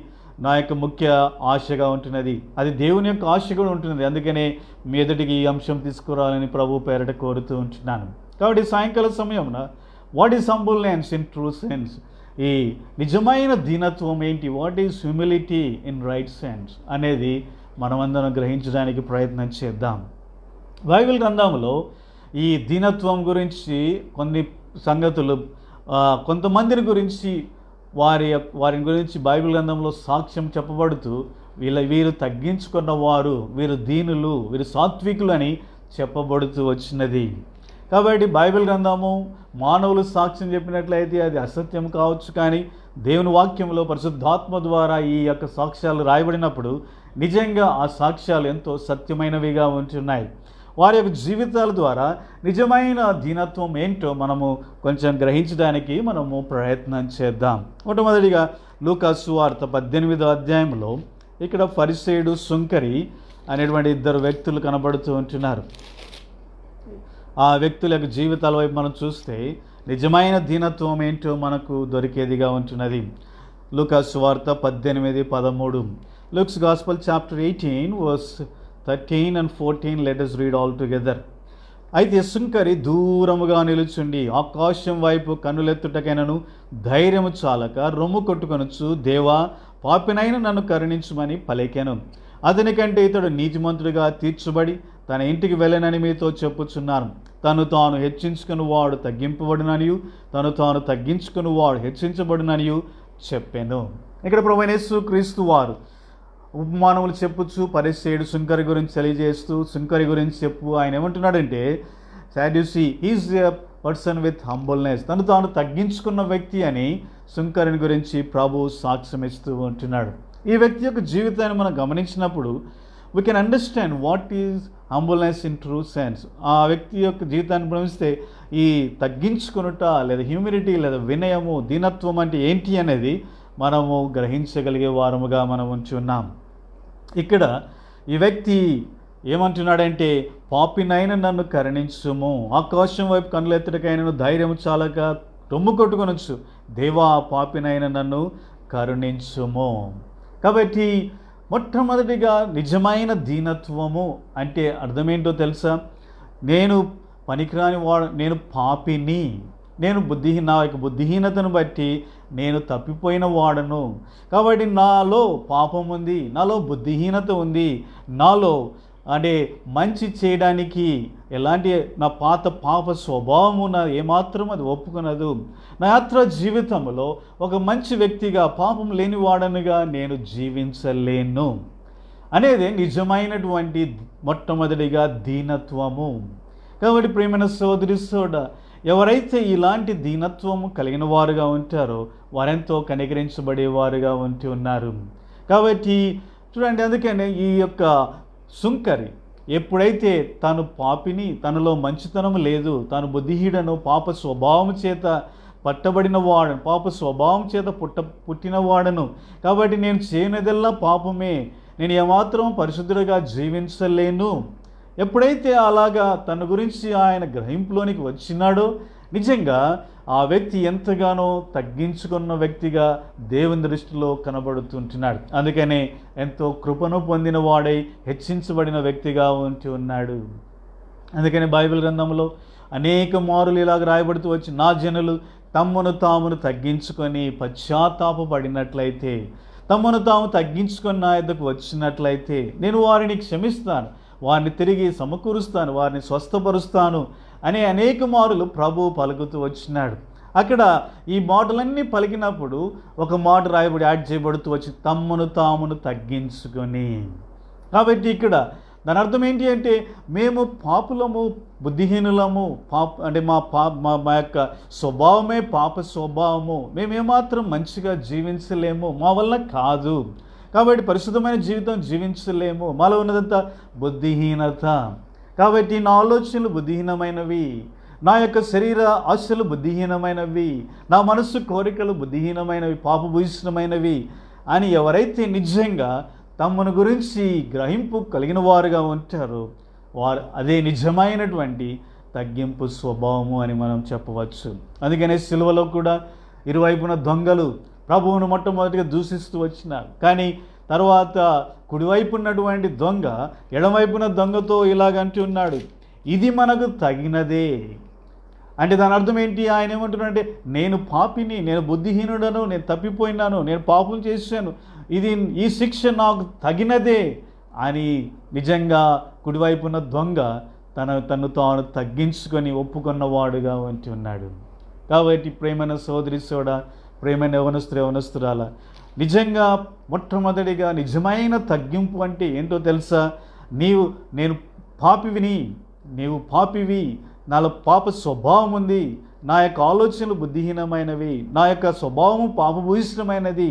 నా యొక్క ముఖ్య ఆశగా ఉంటున్నది. అది దేవుని యొక్క ఆశ కూడా ఉంటున్నది. అందుకనే మీ ఎదుటికి ఈ అంశం తీసుకురావాలని ప్రభు పేరట కోరుతూ ఉంటున్నాను. కాబట్టి సాయంకాల సమయమున what is humbleness in true sense, ఈ నిజమైన దీనత్వం ఏంటి, what is humility in right sense అనేది మనమందరం గ్రహించడానికి ప్రయత్నం చేద్దాం. బైబిల్ గ్రంథంలో ఈ దీనత్వం గురించి కొన్ని సంగతులు, కొంతమందిని గురించి వారి గురించి బైబిల్ గ్రంథంలో సాక్ష్యం చెప్పబడుతూ వీరు తగ్గించుకున్న వారు, వీరు దీనులు, వీరు సాత్వికులు అని చెప్పబడుతూ వచ్చినది. కాబట్టి బైబిల్ గ్రంథము మానవులు సాక్ష్యం చెప్పినట్లయితే అది అసత్యం కావచ్చు, కానీ దేవుని వాక్యంలో పరిశుద్ధాత్మ ద్వారా ఈ యొక్క సాక్ష్యాలు రాయబడినప్పుడు నిజంగా ఆ సాక్ష్యాలు ఎంతో సత్యమైనవిగా ఉంటున్నాయి. వారి యొక్క జీవితాల ద్వారా నిజమైన దీనత్వం ఏంటో మనము కొంచెం గ్రహించడానికి మనము ప్రయత్నం చేద్దాం. మొట్టమొదటిగా లూకా సువార్త 18వ అధ్యాయంలో ఇక్కడ ఫరిసేయుడు, సుంకరి అనేటువంటి ఇద్దరు వ్యక్తులు కనబడుతూ ఉంటున్నారు. ఆ వ్యక్తుల యొక్క జీవితాల వైపు మనం చూస్తే నిజమైన దీనత్వం ఏంటో మనకు దొరికేదిగా ఉంటున్నది. లూకా సువార్త 18:13. Luke's Gospel chapter 18 verse 13 and 14. Let us read all together. అయితే సుంకరి దూరముగా నిలుచుండి ఆకాశం వైపు కన్నులెత్తుటకైనను ధైర్యము చాలక రొమ్ము కొట్టుకొనుచు, దేవా, పాపినైన నన్ను కరుణించుమని పలికెను. అతని కంటే ఇతడు నీతిమంతుడిగా తీర్చబడి తన ఇంటికి వెళ్ళనని మీతో చెప్పుచున్నాను. తను తాను హెచ్చించుకుని వాడు తగ్గింపబడిననియు, తను తాను తగ్గించుకుని వాడు హెచ్చించబడిననియు చెప్పాను. ఇక్కడ ప్రభువైన యేసుక్రీస్తు వారు ఉపమానములు చెప్పుచు పరిసేయుడు సుంకరి గురించి తెలియజేస్తూ, సుంకరి గురించి ఆయన ఏమంటున్నాడంటే, Sadducee is a person with humbleness, తను తాను తగ్గించుకున్న వ్యక్తి అని సుంకరిని గురించి ప్రభు సాక్ష్యం ఇస్తూ ఉంటున్నాడు. ఈ వ్యక్తి యొక్క జీవితాన్ని మనం గమనించినప్పుడు we can understand what is humbleness in true sense. ఆ వ్యక్తి యొక్క జీవితాన్ని గమనిస్తే ఈ తగ్గించుకునుట లేదా హ్యూమిలిటీ లేదా వినయము, దీనత్వం అంటే ఏంటి అనేది మనము గ్రహించగలిగే వారముగా మనం ఉంచి ఉన్నాం. ఇక్కడ ఈ వ్యక్తి ఏమంటున్నాడంటే, పాపినైన నన్ను కరుణించుము, ఆకాశం వైపు కన్నులెత్తడికైనను ధైర్యము చాలక రొమ్ము కొట్టుకొనొచ్చు, దేవా, పాపినైన నన్ను కరుణించుము. కాబట్టి మొట్టమొదటిగా నిజమైన దీనత్వము అంటే అర్థమేంటో తెలుసా? నేను పనికిరాని వాడు, నేను పాపిని, నేను నా యొక్క బుద్ధిహీనతను బట్టి నేను తప్పిపోయిన వాడను. కాబట్టి నాలో పాపం ఉంది, నాలో బుద్ధిహీనత ఉంది, నాలో అంటే మంచి చేయడానికి ఎలాంటి నా పాప స్వభావము నా ఏమాత్రం అది ఒప్పుకునదు. నా యాత్ర జీవితంలో ఒక మంచి వ్యక్తిగా, పాపం లేనివాడనుగా నేను జీవించలేను అనేది నిజమైనటువంటి మొట్టమొదటిగా దీనత్వము. కాబట్టి ప్రియమైన సోదరి ఎవరైతే ఇలాంటి దీనత్వము కలిగిన వారుగా ఉంటారో వారెంతో కనికరించబడేవారుగా ఉంటూ ఉన్నారు. కాబట్టి చూడండి, అందుకనే ఈ యొక్క సుంకరి ఎప్పుడైతే తాను పాపిని, తనలో మంచితనం లేదు, తాను బుద్ధిహీనను, పాప స్వభావం చేత పట్టబడిన వాడను, పాప స్వభావం చేత పుట్టినవాడను, కాబట్టి నేను చేయనిదల్లా పాపమే, నేను ఏమాత్రం పరిశుద్ధుడిగా జీవించలేను. ఎప్పుడైతే అలాగా తన గురించి ఆయన గ్రహింపులోనికి వచ్చినాడో నిజంగా ఆ వ్యక్తి ఎంతగానో తగ్గించుకున్న వ్యక్తిగా దేవుని దృష్టిలో కనబడుతుంటున్నాడు. అందుకనే ఎంతో కృపను పొందిన వాడై హెచ్చించబడిన వ్యక్తిగా ఉన్నాడు. అందుకని బైబిల్ గ్రంథంలో అనేక మారులు ఇలాగ రాయబడుతూ వచ్చి, నా జనులు తమ్మును తామును తగ్గించుకొని పశ్చాత్తాపపడినట్లయితే, తమను తాము తగ్గించుకొని నా యొద్దకు వచ్చినట్లయితే నేను వారిని క్షమిస్తాను, వారిని తిరిగి సమకూరుస్తాను, వారిని స్వస్థపరుస్తాను అనే అనేక మారులు ప్రభువు పలుకుతూ వచ్చినాడు. అక్కడ ఈ మాటలన్నీ పలికినప్పుడు ఒక మాట రాయబడి యాడ్ చేయబడుతూ వచ్చి, తమ్మును తామును తగ్గించుకొని. కాబట్టి ఇక్కడ దాని అర్థం ఏంటి అంటే, మేము పాపులము, బుద్ధిహీనులము, అంటే మా యొక్క స్వభావమే పాప స్వభావము, మేమేమాత్రం మంచిగా జీవించలేము, మా వల్ల కాదు, కాబట్టి పరిశుద్ధమైన జీవితం జీవించలేము, మాలో ఉన్నదంతా బుద్ధిహీనత. కాబట్టి నా ఆలోచనలు బుద్ధిహీనమైనవి, నా యొక్క శరీర ఆశలు బుద్ధిహీనమైనవి, నా మనస్సు కోరికలు బుద్ధిహీనమైనవి, పాపభూయిష్టమైనవి అని ఎవరైతే నిజంగా తమను గురించి గ్రహింపు కలిగిన వారుగా ఉంటారో వారు అదే నిజమైనటువంటి తగ్గింపు స్వభావము అని మనం చెప్పవచ్చు. అందుకనే సిలువలో కూడా ఇరువైపున దొంగలు ప్రభువును మొట్టమొదటిగా దూషిస్తూ వచ్చినారు. కానీ తర్వాత కుడివైపు ఉన్నటువంటి దొంగ ఎడమవైపున దొంగతో ఇలాగంటూ ఉన్నాడు, ఇది మనకు తగినదే. అంటే దాని అర్థం ఏంటి? ఆయన ఏమంటున్నాడంటే, నేను పాపిని, నేను బుద్ధిహీనుడను, నేను తప్పిపోయినాను, నేను పాపం చేశాను, ఈ శిక్ష నాకు తగినదే అని నిజంగా కుడివైపున దొంగ తను తాను తగ్గించుకొని ఒప్పుకున్నవాడుగా ఉన్నాడు. కాబట్టి ప్రేమైన సోదరి సోడా, ప్రేమైన యవనస్తురాల, నిజంగా మొట్టమొదటిగా నిజమైన తగ్గింపు అంటే ఏంటో తెలుసా? నేను పాపివి, నాలో పాప స్వభావం ఉంది, నా యొక్క ఆలోచనలు బుద్ధిహీనమైనవి, నా యొక్క స్వభావము పాపభూయిష్టమైనది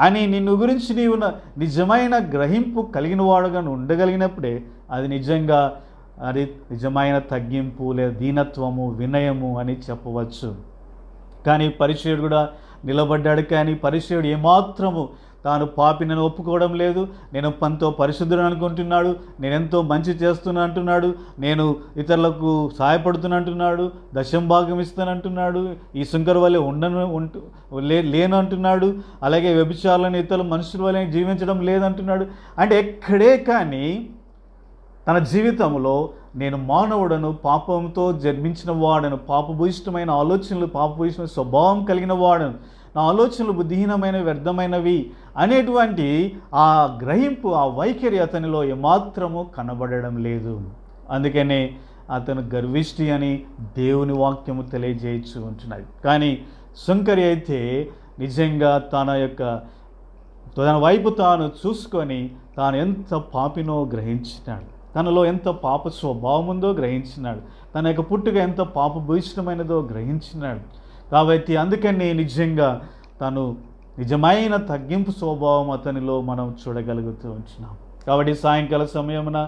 అని నిన్ను గురించి నీవు నిజమైన గ్రహింపు కలిగిన వాడుగా ఉండగలిగినప్పుడే అది నిజమైన తగ్గింపు లేదా దీనత్వము, వినయము అని చెప్పవచ్చు. కానీ పరిచయుడు కూడా నిలబడ్డాడు. కానీ పరిచయుడు ఏమాత్రము తాను పాపినని ఒప్పుకోవడం లేదు. నేను పంతో పరిశుద్ధుడు అనుకుంటున్నాడు, నేను ఎంతో మంచి చేస్తున్నా అంటున్నాడు, నేను ఇతరులకు సహాయపడుతున్నా అంటున్నాడు, దశంభాగం ఇస్తానంటున్నాడు, ఈ శంకర్ వల్లే లేను అంటున్నాడు, అలాగే వ్యభిచారాలను ఇతరుల మనుషుల వల్లే జీవించడం లేదంటున్నాడు. అంటే ఎక్కడే కానీ తన జీవితంలో నేను మానవుడను, పాపంతో జన్మించిన వాడను, పాపభూయిష్టమైన ఆలోచనలు, పాపభూయిష్టమైన స్వభావం కలిగిన వాడను, నా ఆలోచనలు బుద్ధిహీనమైనవి, వ్యర్థమైనవి అనేటువంటి ఆ గ్రహింపు, ఆ వైఖరి అతనిలో ఏమాత్రము కనబడడం లేదు. అందుకనే అతను గర్విష్టి అని దేవుని వాక్యము తెలియజేయచ్చు ఉంటున్నది. కానీ శంకరి అయితే నిజంగా తన వైపు తాను చూసుకొని తాను ఎంత పాపినో గ్రహించినాడు, తనలో ఎంత పాప స్వభావం ఉందో గ్రహించినాడు, తన యొక్క పుట్టుక ఎంత పాపభూయిష్టమైనదో గ్రహించినాడు. కాబట్టి అందుకని నిజంగా తను నిజమైన తగ్గింపు స్వభావం అతనిలో మనం చూడగలుగుతూ ఉంటున్నాం. కాబట్టి సాయంకాల సమయమున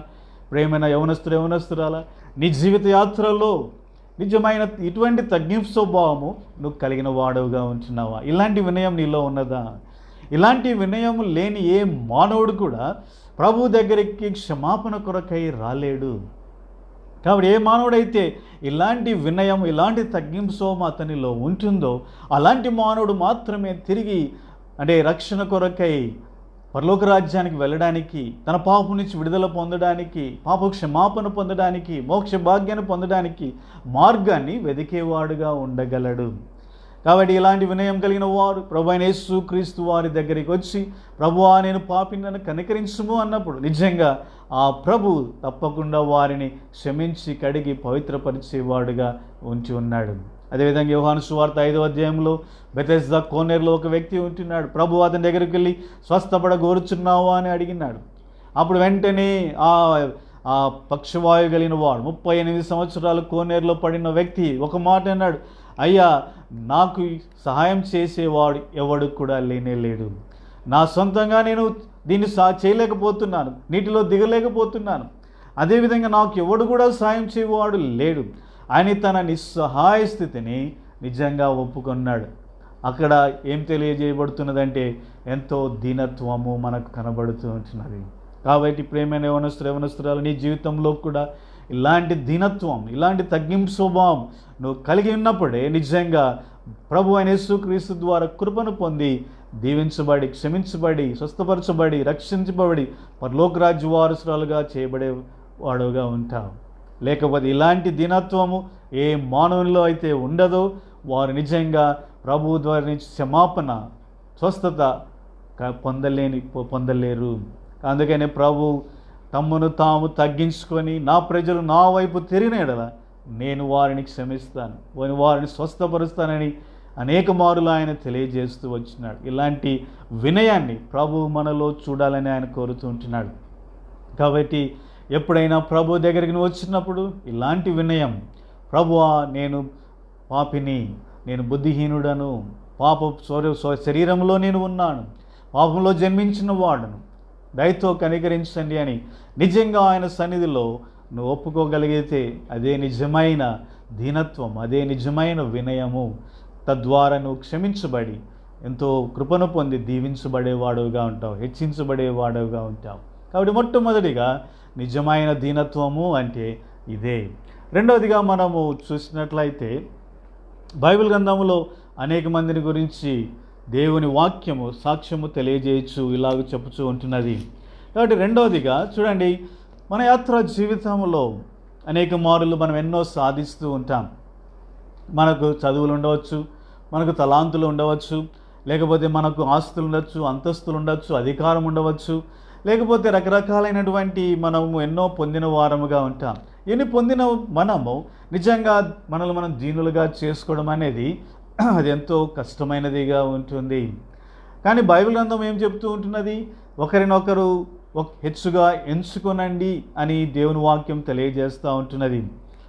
ప్రేమైన యవనస్తురాల, నీ జీవిత యాత్రలో నిజమైన ఇటువంటి తగ్గింపు స్వభావము నువ్వు కలిగిన వాడవుగా ఉంటున్నావా? ఇలాంటి వినయం నీలో ఉన్నదా? ఇలాంటి వినయం లేని ఏ మానవుడు కూడా ప్రభు దగ్గరికి క్షమాపణ కొరకై రాలేడు. కాబట్టి ఏ మానవుడైతే ఇలాంటి వినయం, ఇలాంటి తగ్గింపు స్వభావం అతనిలో ఉంటుందో అలాంటి మానవుడు మాత్రమే తిరిగి రక్షణ కొరకై పరలోక రాజ్యానికి వెళ్ళడానికి, తన పాపం నుంచి విడుదల పొందడానికి, పాప క్షమాపణ పొందడానికి, మోక్ష భాగ్యాన్ని పొందడానికి మార్గాన్ని వెదికేవాడుగా ఉండగలడు. కాబట్టి ఇలాంటి వినయం కలిగిన వారు ప్రభువైన యేసుక్రీస్తు వారి దగ్గరికి వచ్చి, ప్రభువా నేను పాపిని, నన్ను కనికరించుము అన్నప్పుడు నిజంగా ఆ ప్రభు తప్పకుండా వారిని క్షమించి కడిగి పవిత్రపరిచేవాడుగా ఉంచి ఉన్నాడు. అదేవిధంగా యోహాను సువార్త 5వ అధ్యాయంలో బెతెస్దా కోనేరులో ఒక వ్యక్తి ఉంటున్నాడు. ప్రభు అతని దగ్గరికి వెళ్ళి స్వస్థపడగోరుచున్నావా అని అడిగినాడు. అప్పుడు వెంటనే ఆ పక్షవాయు కలిగిన వాడు 38 సంవత్సరాలు కోనేరులో పడిన వ్యక్తి ఒక మాట అన్నాడు, అయ్యా నాకు సహాయం చేసేవాడు ఎవడు కూడా లేనేలేడు, నా సొంతంగా నేను దీన్ని చేయలేకపోతున్నాను, నీటిలో దిగలేకపోతున్నాను, అదేవిధంగా నాకు ఎవడు కూడా సహాయం చేయవాడు లేడు అని తన నిస్సహాయ స్థితిని నిజంగా ఒప్పుకున్నాడు. అక్కడ ఏం తెలియజేయబడుతున్నదంటే ఎంతో దీనత్వము మనకు కనబడుతూ ఉంటున్నది. కాబట్టి ప్రేమైన యవనస్తురాలు, నీ జీవితంలో కూడా ఇలాంటి దీనత్వం, ఇలాంటి తగ్గింపు స్వభావం నువ్వు కలిగి ఉన్నప్పుడే నిజంగా ప్రభు అయిన యేసుక్రీస్తు ద్వారా కృపను పొంది దీవించబడి, క్షమించబడి, స్వస్థపరచబడి, రక్షించబడి పరలోక రాజ్య వారసురాలుగా చేయబడే వాడుగా ఉంటావు. లేకపోతే ఇలాంటి దీనత్వము ఏ మానవుల్లో అయితే ఉండదో వారు నిజంగా ప్రభువు ద్వారా నుంచి క్షమాపణ, స్వస్థత పొందలేరు. అందుకనే ప్రభు తమ్మును తాము తగ్గించుకొని నా ప్రజలు నా వైపు తిరిగిన యెడల నేను వారిని క్షమిస్తాను, వారిని స్వస్థపరుస్తానని అనేక మారులు ఆయన తెలియజేస్తూ వచ్చినాడు. ఇలాంటి వినయాన్ని ప్రభు మనలో చూడాలని ఆయన కోరుతూ ఉంటున్నాడు. కాబట్టి ఎప్పుడైనా ప్రభు దగ్గరికి నువ్వు వచ్చినప్పుడు ఇలాంటి వినయం, ప్రభువా నేను పాపిని, నేను బుద్ధిహీనుడను, శరీరంలో నేను ఉన్నాను, పాపంలో జన్మించిన వాడును, దయతో కనికరించండి అని నిజంగా ఆయన సన్నిధిలో నువ్వు ఒప్పుకోగలిగితే అదే నిజమైన దీనత్వం, అదే నిజమైన వినయము. తద్వారా నువ్వు క్షమించబడి ఎంతో కృపను పొంది దీవించబడేవాడుగా ఉంటావు, హెచ్చించబడేవాడుగా ఉంటావు. కాబట్టి మొట్టమొదటిగా నిజమైన దీనత్వము అంటే ఇదే. రెండవదిగా మనము చూసినట్లయితే బైబిల్ గ్రంథంలో అనేక మందిని గురించి దేవుని వాక్యము సాక్ష్యము తెలియజేయచ్చు, ఇలాగ చెప్పుచూ ఉంటున్నది. కాబట్టి రెండవదిగా చూడండి, మన యాత్ర జీవితంలో అనేక మారులు మనం ఎన్నో సాధిస్తూ ఉంటాం. మనకు చదువులు ఉండవచ్చు, మనకు తలాంతులు ఉండవచ్చు, లేకపోతే మనకు ఆస్తులు ఉండొచ్చు, అంతస్తులు ఉండొచ్చు, అధికారం ఉండవచ్చు, లేకపోతే రకరకాలైనటువంటి మనము ఎన్నో పొందిన వారముగా ఉంటాం. ఎన్ని పొందిన మనము నిజంగా మనల్ని మనం దీనులుగా చేసుకోవడం అనేది అది ఎంతో కష్టమైనదిగా ఉంటుంది. కానీ బైబిల్ గ్రంథం ఏం చెప్తూ ఉంటున్నది? ఒకరినొకరు హెచ్చుగా ఎంచుకొనండి అని దేవుని వాక్యం తెలియజేస్తూ ఉంటున్నది.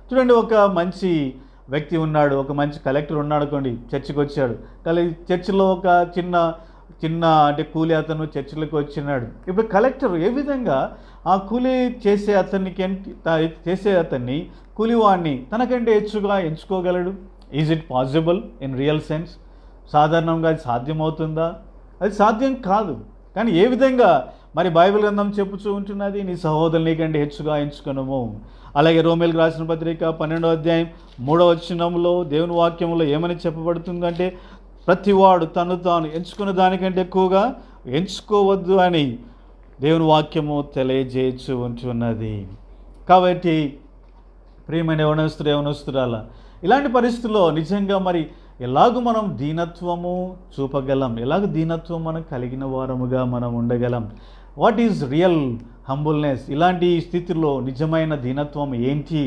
చూడండి, ఒక మంచి వ్యక్తి ఉన్నాడు, ఒక మంచి కలెక్టర్ ఉన్నాడు అనుకోండి, చర్చికి వచ్చాడు. చర్చిలో ఒక చిన్న అంటే కూలి అతను చర్చిలోకి వచ్చినాడు. ఇప్పుడు కలెక్టర్ ఏ విధంగా ఆ కూలి చేసే అతన్ని కూలివాడిని తనకంటే హెచ్చుగా ఎంచుకోగలడు? Is it possible in real sense? సాధారణంగా అది సాధ్యమవుతుందా? అది సాధ్యం కాదు. కానీ ఏ విధంగా మరి బైబిల్ గ్రంథం చెప్పుచూ ఉంటున్నది? నీ సహోదరుని నీకంటే హెచ్చుగా ఎంచుకొనుము. అలాగే రోమేలకు రాసిన పత్రిక 12వ అధ్యాయం 3వ వచనంలో దేవుని వాక్యంలో ఏమని చెప్పబడుతుందంటే, ప్రతివాడు తను తాను ఎంచుకున్న దానికంటే ఎక్కువగా ఎంచుకోవద్దు అని దేవుని వాక్యము తెలియజేయచ్చు ఉంటున్నది. కాబట్టి ప్రియమైన యవనస్తురాల, ఇలాంటి పరిస్థితుల్లో నిజంగా మరి ఎలాగూ మనం దీనత్వము చూపగలం, ఎలాగ దీనత్వం మనం కలిగిన వారముగా మనం ఉండగలం? What is real humbleness? ఇలాంటి స్థితిలో నిజమైన దీనత్వం ఏంటి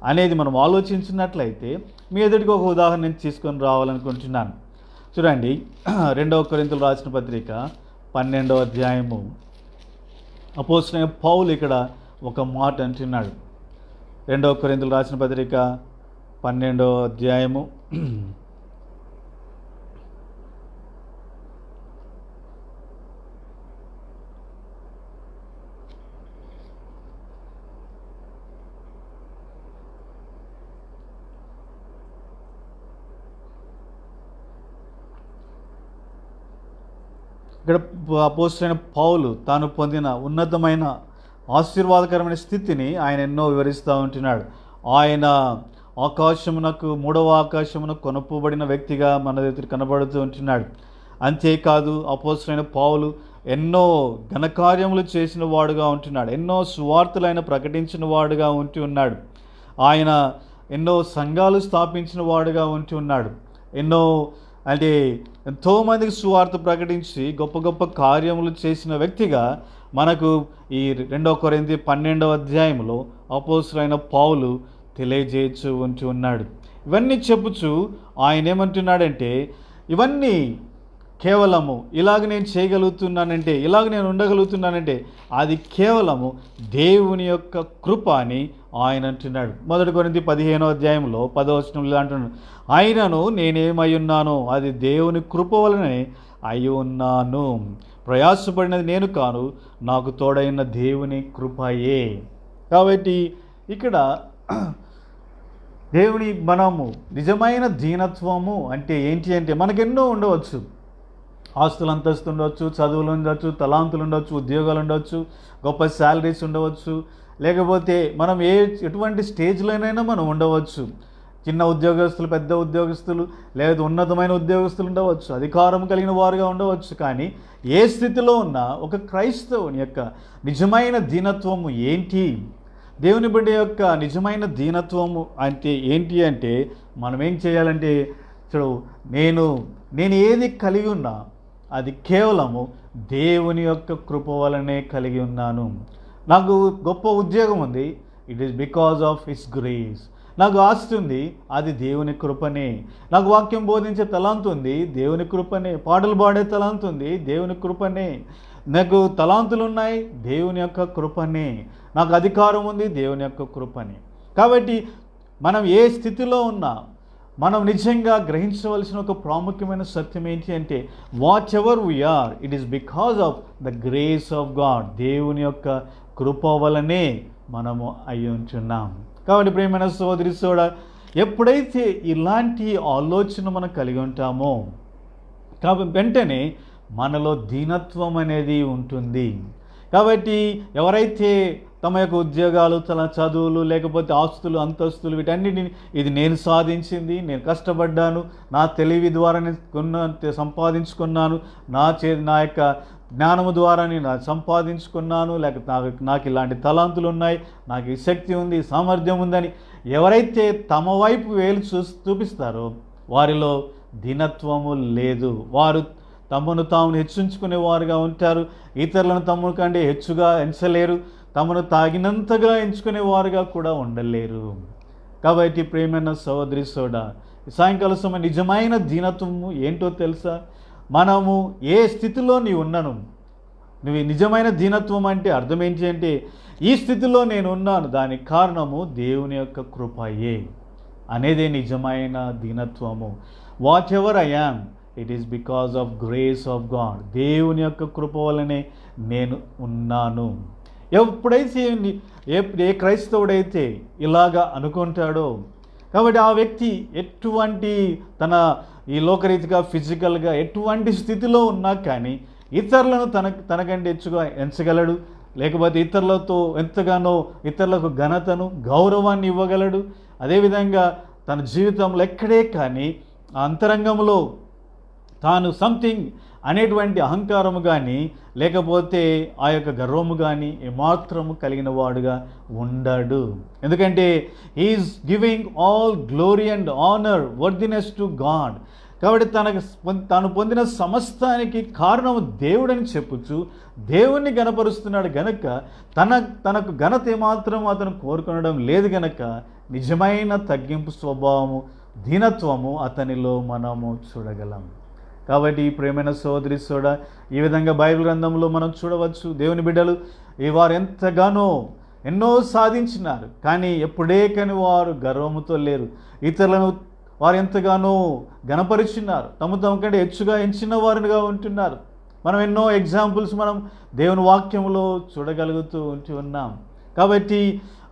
అనేది మనం ఆలోచించినట్లయితే మీ ఎదుటికి ఒక ఉదాహరణ నేను తీసుకొని రావాలనుకుంటున్నాను. చూడండి, 2వ కొరింథీయులకు రాసిన పత్రిక 12వ అధ్యాయము అపోస్తలుడైన పౌలు ఇక్కడ ఒక మాట అంటున్నాడు. 2వ కొరింథీయులకు రాసిన పత్రిక 12వ అధ్యాయము ఇక్కడ అపోస్తలుడైన పౌలు తాను పొందిన ఉన్నతమైన ఆశీర్వాదకరమైన స్థితిని ఆయన ఎన్నో వివరిస్తూ ఉంటున్నాడు. ఆయన ఆకాశమునకు 3వ ఆకాశమునకు కొనుపబడిన వ్యక్తిగా మన దగ్గర కనబడుతూ ఉంటున్నాడు. అంతేకాదు అపోస్తలుడైన పౌలు ఎన్నో ఘనకార్యములు చేసిన వాడుగా ఉంటున్నాడు, ఎన్నో సువార్తలు ఆయన ప్రకటించిన వాడుగా ఉంటున్నాడు. ఆయన ఎన్నో సంఘాలు స్థాపించిన వాడుగా ఉంటున్నాడు. ఎంతోమందికి సువార్త ప్రకటించి గొప్ప గొప్ప కార్యములు చేసిన వ్యక్తిగా మనకు ఈ 2వ కొరింథీ 12వ అధ్యాయంలో అపోస్తలుడైన పౌలు తెలియజేయచ్చు ఉంటున్నాడు. ఇవన్నీ చెప్పుచు ఆయన ఏమంటున్నాడంటే, ఇవన్నీ కేవలము ఇలాగ నేను చేయగలుగుతున్నానంటే, ఇలాగ నేను ఉండగలుగుతున్నానంటే అది కేవలము దేవుని యొక్క కృప అని ఆయన అంటున్నాడు. 1 కొరింథీ 15వ అధ్యాయంలో 10వ వచనంలో అంటున్నాడు, ఆయనను నేనేమై ఉన్నానో అది దేవుని కృప వలనే అయి ఉన్నాను, ప్రయాసపడినది నేను కాను, నాకు తోడైన దేవుని కృపయే. కాబట్టి ఇక్కడ మనము నిజమైన దీనత్వము అంటే ఏంటి అంటే, మనకెన్నో ఉండవచ్చు, ఆస్తులు అంతస్తు ఉండవచ్చు, చదువులు ఉండవచ్చు, తలాంతులు ఉండవచ్చు, ఉద్యోగాలు ఉండవచ్చు, గొప్ప శాలరీస్ ఉండవచ్చు, లేకపోతే మనం ఎటువంటి స్టేజ్లోనైనా మనం ఉండవచ్చు. చిన్న ఉద్యోగస్తులు, పెద్ద ఉద్యోగస్తులు, లేదా ఉన్నతమైన ఉద్యోగస్తులు ఉండవచ్చు, అధికారం కలిగిన వారుగా ఉండవచ్చు. కానీ ఏ స్థితిలో ఉన్నా ఒక క్రైస్తవుని యొక్క నిజమైన దీనత్వము ఏంటి, దేవుని బిడ్డ యొక్క నిజమైన దీనత్వము అంటే ఏంటి అంటే, మనం ఏం చేయాలంటే, చూడు, నేను ఏది కలిగి ఉన్నా అది కేవలము దేవుని యొక్క కృప వలనే కలిగి ఉన్నాను. నాకు గొప్ప ఉద్యోగం ఉంది, it is because of his grace. నాకు ఆస్తి ఉంది, అది దేవుని కృపనే. నాకు వాక్యం బోధించే తలాంతు ఉంది, దేవుని కృపనే. పాటలు పాడే తలాంతు ఉంది, దేవుని కృపనే. నాకు తలాంతులు ఉన్నాయి, దేవుని యొక్క కృపనే. నాకు అధికారం ఉంది, దేవుని యొక్క కృపనే. కాబట్టి మనం ఏ స్థితిలో ఉన్నా మనం నిజంగా గ్రహించవలసిన ఒక ప్రాముఖ్యమైన సత్యం ఏంటి అంటే, whatever we are, it is because of the grace of God. దేవుని యొక్క కృప వలనే మనము అయి ఉంటున్నాం. కాబట్టి ప్రియమైన సోదరి ఎప్పుడైతే ఇలాంటి ఆలోచన మనం కలిగి ఉంటామో, కాబట్టి వెంటనే మనలో దీనత్వం అనేది ఉంటుంది. కాబట్టి ఎవరైతే తమ యొక్క ఉద్యోగాలు, తన చదువులు, లేకపోతే ఆస్తులు, అంతస్తులు, వీటన్నిటిని ఇది నేను సాధించింది, నేను కష్టపడ్డాను, నా తెలివి ద్వారా నేను సంపాదించుకున్నాను, నా యొక్క జ్ఞానము ద్వారా నేను సంపాదించుకున్నాను, లేకపోతే నాకు ఇలాంటి తలాంతులు ఉన్నాయి, నాకు ఈ శక్తి ఉంది, సామర్థ్యం ఉందని ఎవరైతే తమ వైపు వేలు చూపిస్తారో వారిలో దీనత్వము లేదు. వారు తమను తాము హెచ్చించుకునేవారుగా ఉంటారు. ఇతరులను తమ కంటే హెచ్చుగా ఎంచలేరు, తమను తాగినంతగా ఎంచుకునేవారుగా కూడా ఉండలేరు. కాబట్టి ప్రియమైన సోదరి సాయంకాల సమయం నిజమైన దీనత్వము ఏంటో తెలుసా? మనము ఏ స్థితిలో నువ్వు నిజమైన దీనత్వం అంటే అర్థం ఏంటి అంటే, ఈ స్థితిలో నేను ఉన్నాను, దానికి కారణము దేవుని యొక్క కృపయే అనేదే నిజమైన దీనత్వము. Whatever I am, it is because of grace of God. దేవుని యొక్క కృప వలనే నేను ఉన్నాను. ఎప్పుడైతే ఏ క్రైస్తవుడైతే ఇలాగా అనుకుంటాడో, కాబట్టి ఆ వ్యక్తి ఎటువంటి ఈ లోకరీతిగా ఫిజికల్గా ఎటువంటి స్థితిలో ఉన్నా కానీ ఇతరులను తనకంటే హెచ్చుగా ఎంచగలడు, లేకపోతే ఇతరులతో ఎంతగానో ఇతరులకు ఘనతను, గౌరవాన్ని ఇవ్వగలడు. అదేవిధంగా తన జీవితంలో ఎక్కడే కానీ ఆ అంతరంగంలో తాను సంథింగ్ అనేటువంటి అహంకారము కానీ, లేకపోతే ఆ యొక్క గర్వము కానీ ఏమాత్రము కలిగిన వాడుగా ఉండడు. ఎందుకంటే he is giving all glory and honour worthiness to God. కాబట్టి తాను పొందిన సమస్తానికి కారణము దేవుడని చెప్పుచు దేవుణ్ణి గణపరుస్తున్నాడు గనక తనకు ఘనత ఏమాత్రం అతను కోరుకొనడం లేదు గనక నిజమైన తగ్గింపు స్వభావము, దీనత్వము అతనిలో మనము చూడగలం. కాబట్టి ప్రియమైన సోదరి ఈ విధంగా బైబిల్ గ్రంథంలో మనం చూడవచ్చు, దేవుని బిడ్డలు వారు ఎంతగానో ఎన్నో సాధించినారు, కానీ ఎప్పుడే కానీ వారు గర్వముతో లేరు. ఇతరులను వారు ఎంతగానో గణపరిచినారు, తమ కంటే హెచ్చుగా ఎంచిన వారుగా ఉంటున్నారు. మనం ఎన్నో ఎగ్జాంపుల్స్ మనం దేవుని వాక్యంలో చూడగలుగుతూ ఉన్నాం. కాబట్టి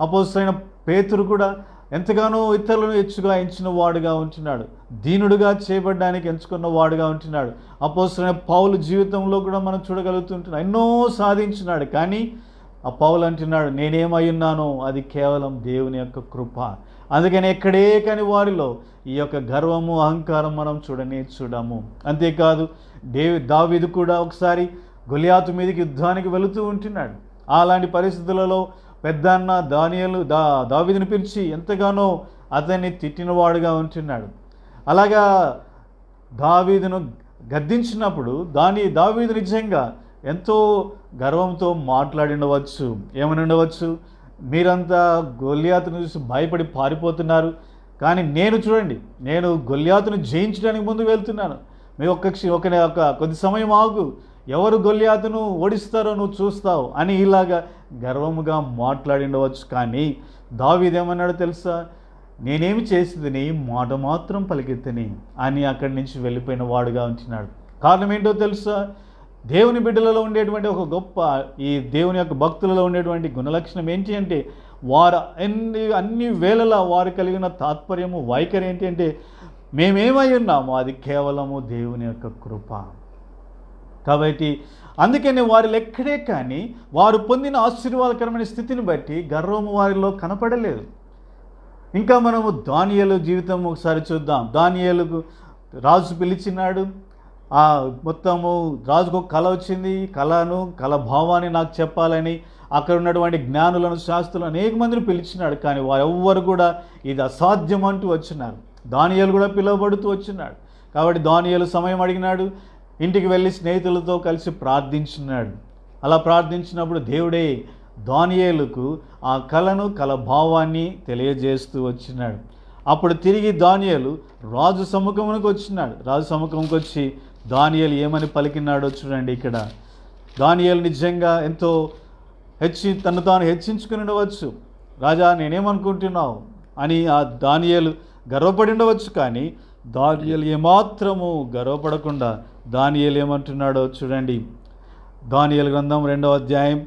అపోస్తలుడైన పేతురు కూడా ఎంతగానో ఇతరులను హెచ్చుగా ఎంచిన వాడుగా ఉంటున్నాడు, దీనుడుగా చేయబడ్డానికి ఎంచుకున్న వాడుగా ఉంటున్నాడు. అపోస్తలుడైన పౌలు జీవితంలో కూడా మనం చూడగలుగుతుంటున్నాం, ఎన్నో సాధించినాడు. కానీ ఆ పౌలు అంటున్నాడు, నేనేమై ఉన్నానో అది కేవలం దేవుని యొక్క కృప. అందుకని ఎక్కడే కాని వారిలో ఈ యొక్క గర్వము, అహంకారం మనం చూడము. అంతేకాదు దావీదు కూడా ఒకసారి గొలియాతు మీదకి యుద్ధానికి వెళుతూ ఉంటున్నాడు. అలాంటి పరిస్థితులలో పెద్దన్న దావీదుని పిలిచి ఎంతగానో అతన్ని తిట్టినవాడుగా ఉంటున్నాడు. అలాగా దావీదును గద్దించినప్పుడు దావీదు నిజంగా ఎంతో గర్వంతో మాట్లాడిండవచ్చు. ఏమని ఉండవచ్చు? మీరంతా గొల్యాతును చూసి భయపడి పారిపోతున్నారు, కానీ నేను గొల్యాతును జయించడానికి ముందు వెళ్తున్నాను. మీరు ఒక కొద్ది సమయం ఆగు, ఎవరు గొల్యాతును ఓడిస్తారో నువ్వు చూస్తావు అని ఇలాగా గర్వముగా మాట్లాడిండవచ్చు. కానీ దావీదేమన్నాడు తెలుసా? నేనేమి చేసేదని మాట మాత్రం పలికెత్తని అని అక్కడి నుంచి వెళ్ళిపోయిన వాడుగా ఉంటున్నాడు. కారణం ఏంటో తెలుసా? దేవుని బిడ్డలలో ఉండేటువంటి ఒక గొప్ప ఈ దేవుని యొక్క భక్తులలో ఉండేటువంటి గుణలక్షణం ఏంటి అంటే, వారు అన్ని వేళలా వారు కలిగిన తాత్పర్యము, వైఖరి ఏంటి అంటే, మేమేమై ఉన్నామో అది కేవలము దేవుని యొక్క కృప. కాబట్టి అందుకని వారిలో ఎక్కడే కానీ వారు పొందిన ఆశీర్వాదకరమైన స్థితిని బట్టి గర్వము వారిలో కనపడలేదు. ఇంకా మనము దానియేలు జీవితం ఒకసారి చూద్దాం. దానియేలుకు రాజు పిలిచినాడు. ఆ మొత్తము రాజుకు ఒక కళ వచ్చింది. కళ భావాన్ని నాకు చెప్పాలని అక్కడ ఉన్నటువంటి జ్ఞానులను, శాస్త్రులను అనేక మందిని పిలిచినాడు. కానీ వారెవ్వరు కూడా ఇది అసాధ్యం అంటూ వచ్చినారు. దానియేలు కూడా పిలువబడుతూ వచ్చినాడు. కాబట్టి దానియేలు సమయం అడిగినాడు. ఇంటికి వెళ్ళి స్నేహితులతో కలిసి ప్రార్థించినాడు. అలా ప్రార్థించినప్పుడు దేవుడే దానియేలుకు ఆ కళ భావాన్ని తెలియజేస్తూ వచ్చినాడు. అప్పుడు తిరిగి దానియేలు రాజు సముఖమునకు వచ్చినాడు. రాజు సముఖంకి వచ్చి దానియేలు ఏమని పలికినాడో చూడండి. ఇక్కడ దానియేలు నిజంగా ఎంతో తను తాను హెచ్చించుకుని ఉండవచ్చు. రాజా, నేనేమనుకుంటున్నావు అని ఆ దానియేలు గర్వపడి ఉండవచ్చు. కానీ దానియేలు ఏమాత్రము గర్వపడకుండా దానియేలు ఏమంటున్నాడో చూడండి. దానియేలు గ్రంథం 2వ అధ్యాయం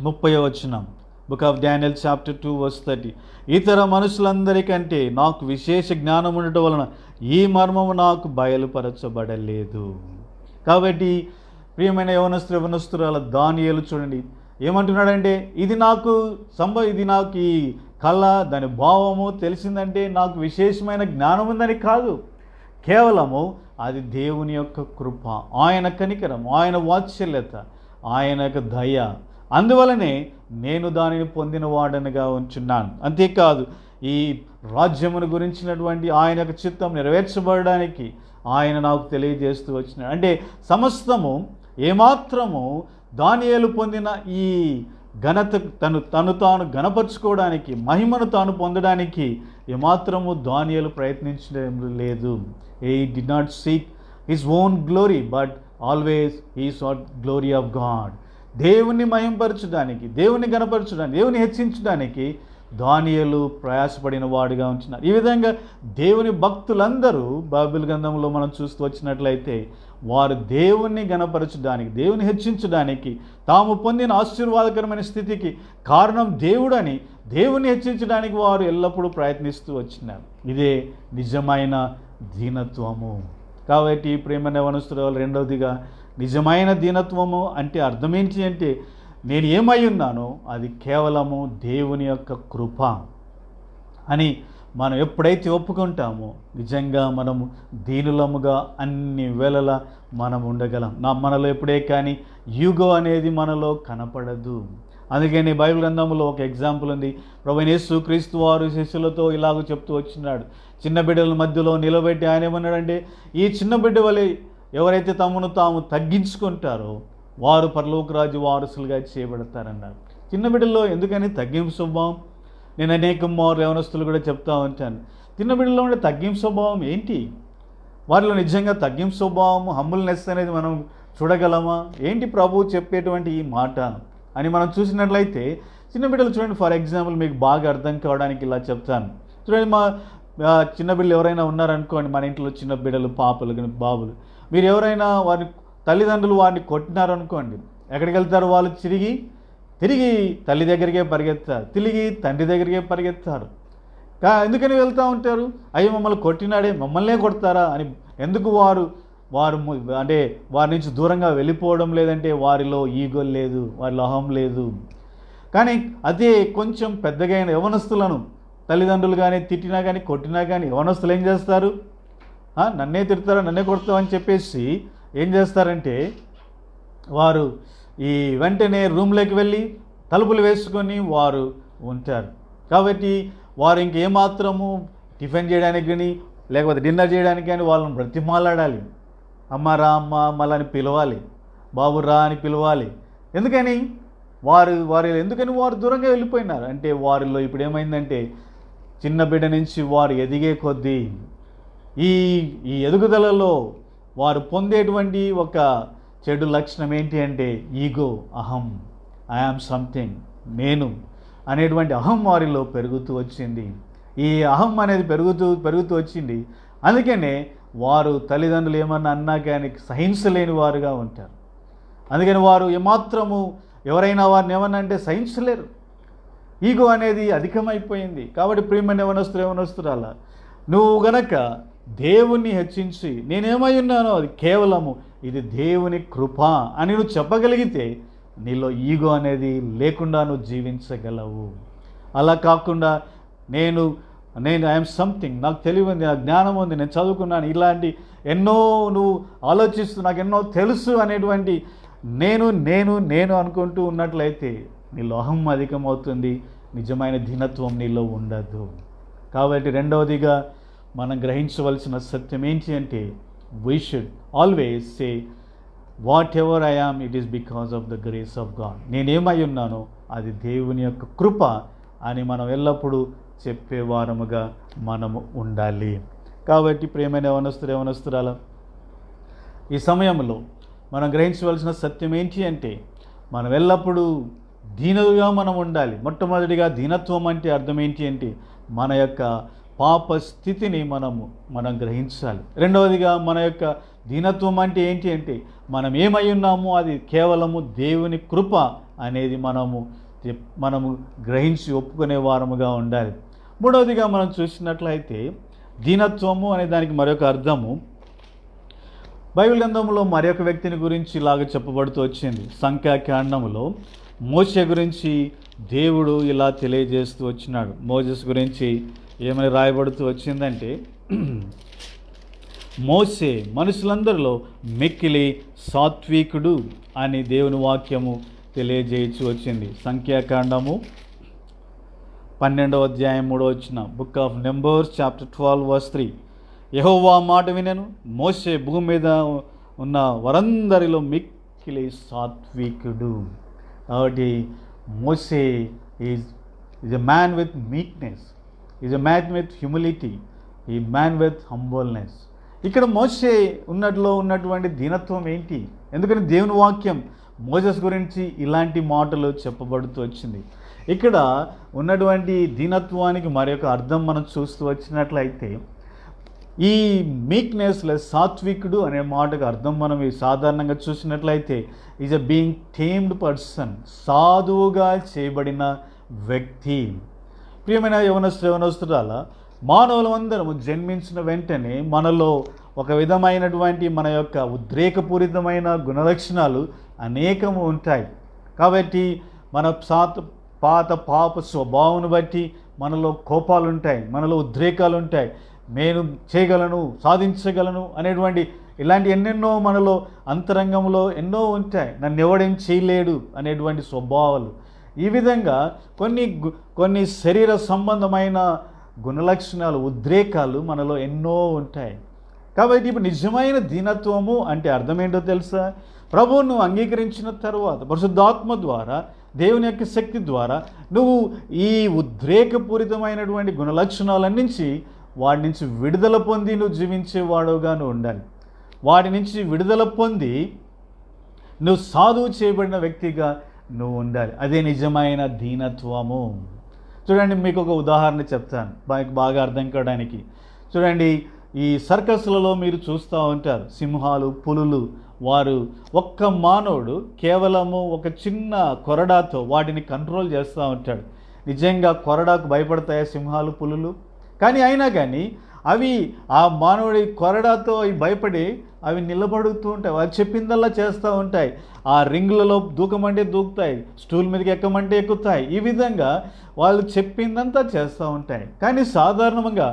30వ వచనం. Book of Daniel chapter 2 verse 30. ఇతర మనుషులందరికంటే నాకు విశేష జ్ఞానం ఉండటం వలన ఈ మర్మము నాకు బయలుపరచబడలేదు. కాబట్టి ప్రియమైన యవనస్తురాల దానియేలు చూడండి ఏమంటున్నాడంటే, ఇది నాకు ఈ కళ దాని భావము తెలిసిందంటే నాకు విశేషమైన జ్ఞానం ఉందని కాదు. కేవలము అది దేవుని యొక్క కృప, ఆయన కనికరం, ఆయన వాత్సల్యత, ఆయన యొక్క దయ. అందువలనే నేను దానిని పొందినవాడనిగా ఉంచున్నాను. అంతేకాదు ఈ రాజ్యమును గురించినటువంటి ఆయన యొక్క చిత్తం నెరవేర్చబడడానికి ఆయన నాకు తెలియజేస్తూ వచ్చినాడు. అంటే సమస్తము ఏమాత్రము దానియేలు పొందిన ఈ ఘనత తను తాను గణపరుచుకోవడానికి, మహిమను తాను పొందడానికి ఏమాత్రము దానియేలు ప్రయత్నించడం లేదు. He did not seek his own glory, but always he sought glory of God. దేవుని మహింపరచడానికి, దేవుని గణపరచడానికి, దేవుని హెచ్చించడానికి దానియేలు ప్రయాసపడిన వాడుగా ఉంటున్నారు. ఈ విధంగా దేవుని భక్తులందరూ బైబిల్ గ్రంథంలో మనం చూస్తూ వచ్చినట్లయితే వారు దేవుణ్ణి గణపరచడానికి, దేవుని హెచ్చించడానికి, తాము పొందిన ఆశీర్వాదకరమైన స్థితికి కారణం దేవుడని దేవుని హెచ్చించడానికి వారు ఎల్లప్పుడూ ప్రయత్నిస్తూ వచ్చినారు. ఇదే నిజమైన దీనత్వము. కాబట్టి ప్రేమ యవనస్తురాలు రెండవదిగా నిజమైన దీనత్వము అంటే అర్థం ఏంటి అంటే, నేను ఏమై ఉన్నానో అది కేవలము దేవుని యొక్క కృప అని మనం ఎప్పుడైతే ఒప్పుకుంటామో నిజంగా మనము దీనులముగా అన్ని వేళలా మనం ఉండగలం. మనలో ఎప్పుడే కానీ యూగో అనేది మనలో కనపడదు. అందుకని బైబిల్ గ్రంథంలో ఒక ఎగ్జాంపుల్ ఉంది. ప్రభువైన యేసుక్రీస్తు వారు శిష్యులతో ఇలాగ చెప్తూ వచ్చినాడు. చిన్న బిడ్డల మధ్యలో నిలబెట్టి ఆయన ఏమన్నాడంటే, ఈ చిన్న బిడ్డ వలె ఎవరైతే తమను తాము తగ్గించుకుంటారో వారు పరలోక రాజ్య వారసులుగా చేయబడతారన్నారు. చిన్న బిడ్డల్లో ఎందుకని తగ్గింపు స్వభావం? నేను అనేక యవనస్తులు కూడా చెప్తా ఉంటాను, చిన్న బిడ్డల్లో ఉండే తగ్గింపు స్వభావం ఏంటి? వారిలో నిజంగా తగ్గింపు స్వభావం, హంబుల్నెస్ అనేది మనం చూడగలమా? ఏంటి ప్రభువు చెప్పేటువంటి ఈ మాట అని మనం చూసినట్లయితే చిన్న బిడ్డలు చూడండి. ఫర్ ఎగ్జాంపుల్ మీకు బాగా అర్థం కావడానికి ఇలా చెప్తాను చూడండి. మా చిన్న బిడ్డలు ఎవరైనా ఉన్నారనుకోండి, మన ఇంట్లో చిన్న బిడ్డలు, పాపలు కానీ బాబులు, మీరు ఎవరైనా వారి తల్లిదండ్రులు వారిని కొట్టినారనుకోండి, ఎక్కడికి వెళ్తారు? వాళ్ళు తిరిగి తల్లి దగ్గరికే పరిగెత్తారు, తిరిగి తండ్రి దగ్గరికే పరిగెత్తారు. ఎందుకని వెళ్తూ ఉంటారు? అయ్యో మమ్మల్ని కొట్టినాడే, మమ్మల్నే కొడతారా అని. ఎందుకు వారు అంటే వారి నుంచి దూరంగా వెళ్ళిపోవడం లేదంటే వారిలో ఈగో లేదు, వారిలో అహం లేదు. కానీ అదే కొంచెం పెద్దగా అయిన యవనస్తులను తల్లిదండ్రులు కానీ తిట్టినా కానీ కొట్టినా కానీ యవనస్తులు ఏం చేస్తారు? నన్నే తిడతారా, నన్నే కొడతామని చెప్పేసి ఏం చేస్తారంటే వారు ఈ వెంటనే రూమ్లోకి వెళ్ళి తలుపులు వేసుకొని వారు ఉంటారు. కాబట్టి వారు ఇంకేమాత్రము టిఫిన్ చేయడానికి కానీ లేకపోతే డిన్నర్ చేయడానికి కానీ వాళ్ళని బ్రతిమాలాడాలి. అమ్మ రా, అమ్మ మళ్ళీ అని పిలవాలి, బాబు రా అని పిలవాలి. ఎందుకని వారు దూరంగా వెళ్ళిపోయినారు అంటే వారిలో ఇప్పుడు ఏమైందంటే చిన్న బిడ్డ నుంచి వారు ఎదిగే కొద్దీ ఈ ఎదుగుదలలో వారు పొందేటువంటి ఒక చెడు లక్షణం ఏంటి అంటే ఈగో, అహం, ఐ యామ్ సంథింగ్, నేను అనేటువంటి అహం వారిలో పెరుగుతూ వచ్చింది. ఈ అహం అనేది పెరుగుతూ వచ్చింది. అందుకనే వారు తల్లిదండ్రులు ఏమన్నా అన్నా కానీ సహించలేని వారుగా ఉంటారు. అందుకని వారు ఏమాత్రము ఎవరైనా వారిని ఏమన్నా అంటే సహించలేరు. ఈగో అనేది అధికమైపోయింది. కాబట్టి ప్రియమైన యవనస్తురాలా, నువ్వు గనక దేవుణ్ణి హెచ్చించి నేనేమై ఉన్నానో అది కేవలము ఇది దేవుని కృప అని నువ్వు చెప్పగలిగితే నీలో ఈగో అనేది లేకుండా నువ్వు జీవించగలవు. అలా కాకుండా నేను ఐఎమ్ సంథింగ్, నాకు తెలివి ఉంది, నాకు జ్ఞానం ఉంది, నేను చదువుకున్నాను, ఇలాంటి ఎన్నో నువ్వు ఆలోచిస్తూ నాకు ఎన్నో తెలుసు అనేటువంటి నేను అనుకుంటూ ఉన్నట్లయితే నీలో అహం అధికమవుతుంది, నిజమైన దీనత్వం నీలో ఉండదు. కాబట్టి రెండవదిగా మనం గ్రహించవలసిన సత్యం ఏంటి అంటే we should always say whatever I am it is because of the grace of God. నేనేమై ఉన్నానో అది దేవుని యొక్క కృప అని మనం ఎల్లప్పుడూ చెప్పేవారముగా మనము ఉండాలి. కాబట్టి ప్రియమైన యవనస్తురాల, ఈ సమయంలో మనం గ్రహించవలసిన సత్యం ఏంటి అంటే మనం ఎల్లప్పుడూ దీనులుగా మనం ఉండాలి. మొట్టమొదటిగా దీనత్వం అంటే అర్థం ఏంటి అంటే మన యొక్క పాప స్థితిని మనం గ్రహించాలి. రెండవదిగా మన యొక్క దీనత్వం అంటే ఏంటి అంటే మనం ఏమై ఉన్నామో అది కేవలము దేవుని కృప అనేది మనము గ్రహించి ఒప్పుకునే వారముగా ఉండాలి. మూడవదిగా మనం చూసినట్లయితే దీనత్వము అనే దానికి మరొక అర్థము బైబిల్ గ్రంథంలో మరొక వ్యక్తిని గురించి ఇలాగ చెప్పబడుతూ వచ్చింది. సంఖ్యాకాండములో మోషే గురించి దేవుడు ఇలా తెలియజేస్తూ వచ్చినాడు. మోసెస్ గురించి ఏమని రాయబడుతూ వచ్చిందంటే మోసే మనుషులందరిలో మిక్కిలి సాత్వికుడు అని దేవుని వాక్యము తెలియజేయచ్చు వచ్చింది. సంఖ్యాకాండము 12వ అధ్యాయం 3వ వచనం, book of Numbers chapter 12 verse 3. యెహోవా మాట వినెను, మోషే భూమి మీద ఉన్న వారందరిలో మిక్కిలి సాత్వికుడు. కాబట్టి మోషే is a man with meekness, is a man with humility, ఈ మ్యాన్ విత్ హంబల్నెస్. ఇక్కడ మోషే ఉన్నటువంటి దీనత్వం ఏంటి? ఎందుకని దేవుని వాక్యం మోసెస్ గురించి ఇలాంటి మాటలు చెప్పబడుతూ వచ్చింది. ఇక్కడ ఉన్నటువంటి దీనత్వానికి మరొక అర్థం మనం చూస్తూ వచ్చినట్లయితే ఈ మీక్నెస్ లెస్ సాత్వికుడు అనే మాటకు అర్థం మనం సాధారణంగా చూసినట్లయితే is a being tamed person, సాధువుగా చేయబడిన వ్యక్తి. ప్రియమైన యవనస్తురాల, మానవులందరము జన్మించిన వెంటనే మనలో ఒక విధమైనటువంటి మన యొక్క ఉద్రేకపూరితమైన గుణలక్షణాలు అనేకము ఉంటాయి. కాబట్టి మన పాత పాప స్వభావం బట్టి మనలో కోపాలు ఉంటాయి, మనలో ఉద్రేకాలు ఉంటాయి. నేను చేయగలను, సాధించగలను అనేటువంటి ఇలాంటి ఎన్నెన్నో మనలో అంతరంగంలో ఎన్నో ఉంటాయి. నన్ను ఎవడేం చేయలేడు అనేటువంటి స్వభావాలు. ఈ విధంగా కొన్ని శరీర సంబంధమైన గుణలక్షణాలు, ఉద్రేకాలు మనలో ఎన్నో ఉంటాయి. కాబట్టి ఇప్పుడు నిజమైన దీనత్వము అంటే అర్థం ఏంటో తెలుసా? ప్రభువును అంగీకరించిన తర్వాత పరిశుద్ధాత్మ ద్వారా, దేవుని యొక్క శక్తి ద్వారా నువ్వు ఈ ఉద్రేకపూరితమైనటువంటి వాటి నుంచి విడుదల పొంది నువ్వు జీవించేవాడుగా నువ్వు ఉండాలి. వాటి నుంచి విడుదల పొంది నువ్వు సాధువు చేయబడిన వ్యక్తిగా నువ్వు ఉండాలి. అదే నిజమైన దీనత్వము. చూడండి, మీకు ఒక ఉదాహరణ చెప్తాను బాగా అర్థం కావడానికి. చూడండి, ఈ సర్కస్లలో మీరు చూస్తూ ఉంటారు సింహాలు, పులులు. వారు ఒక్క మానవుడు కేవలము ఒక చిన్న కొరడాతో వాటిని కంట్రోల్ చేస్తూ ఉంటాడు. నిజంగా కొరడాకు భయపడతాయా సింహాలు, పులులు? అయినా కానీ అవి ఆ మానవుడి కొరడాతో అవి భయపడి అవి నిలబడుతూ ఉంటాయి. వాళ్ళు చెప్పిందల్లా చేస్తూ ఉంటాయి. ఆ రింగులలో దూకమంటే దూకుతాయి, స్టూల్ మీదకి ఎక్కమంటే ఎక్కుతాయి. ఈ విధంగా వాళ్ళు చెప్పిందంతా చేస్తూ ఉంటాయి. కానీ సాధారణంగా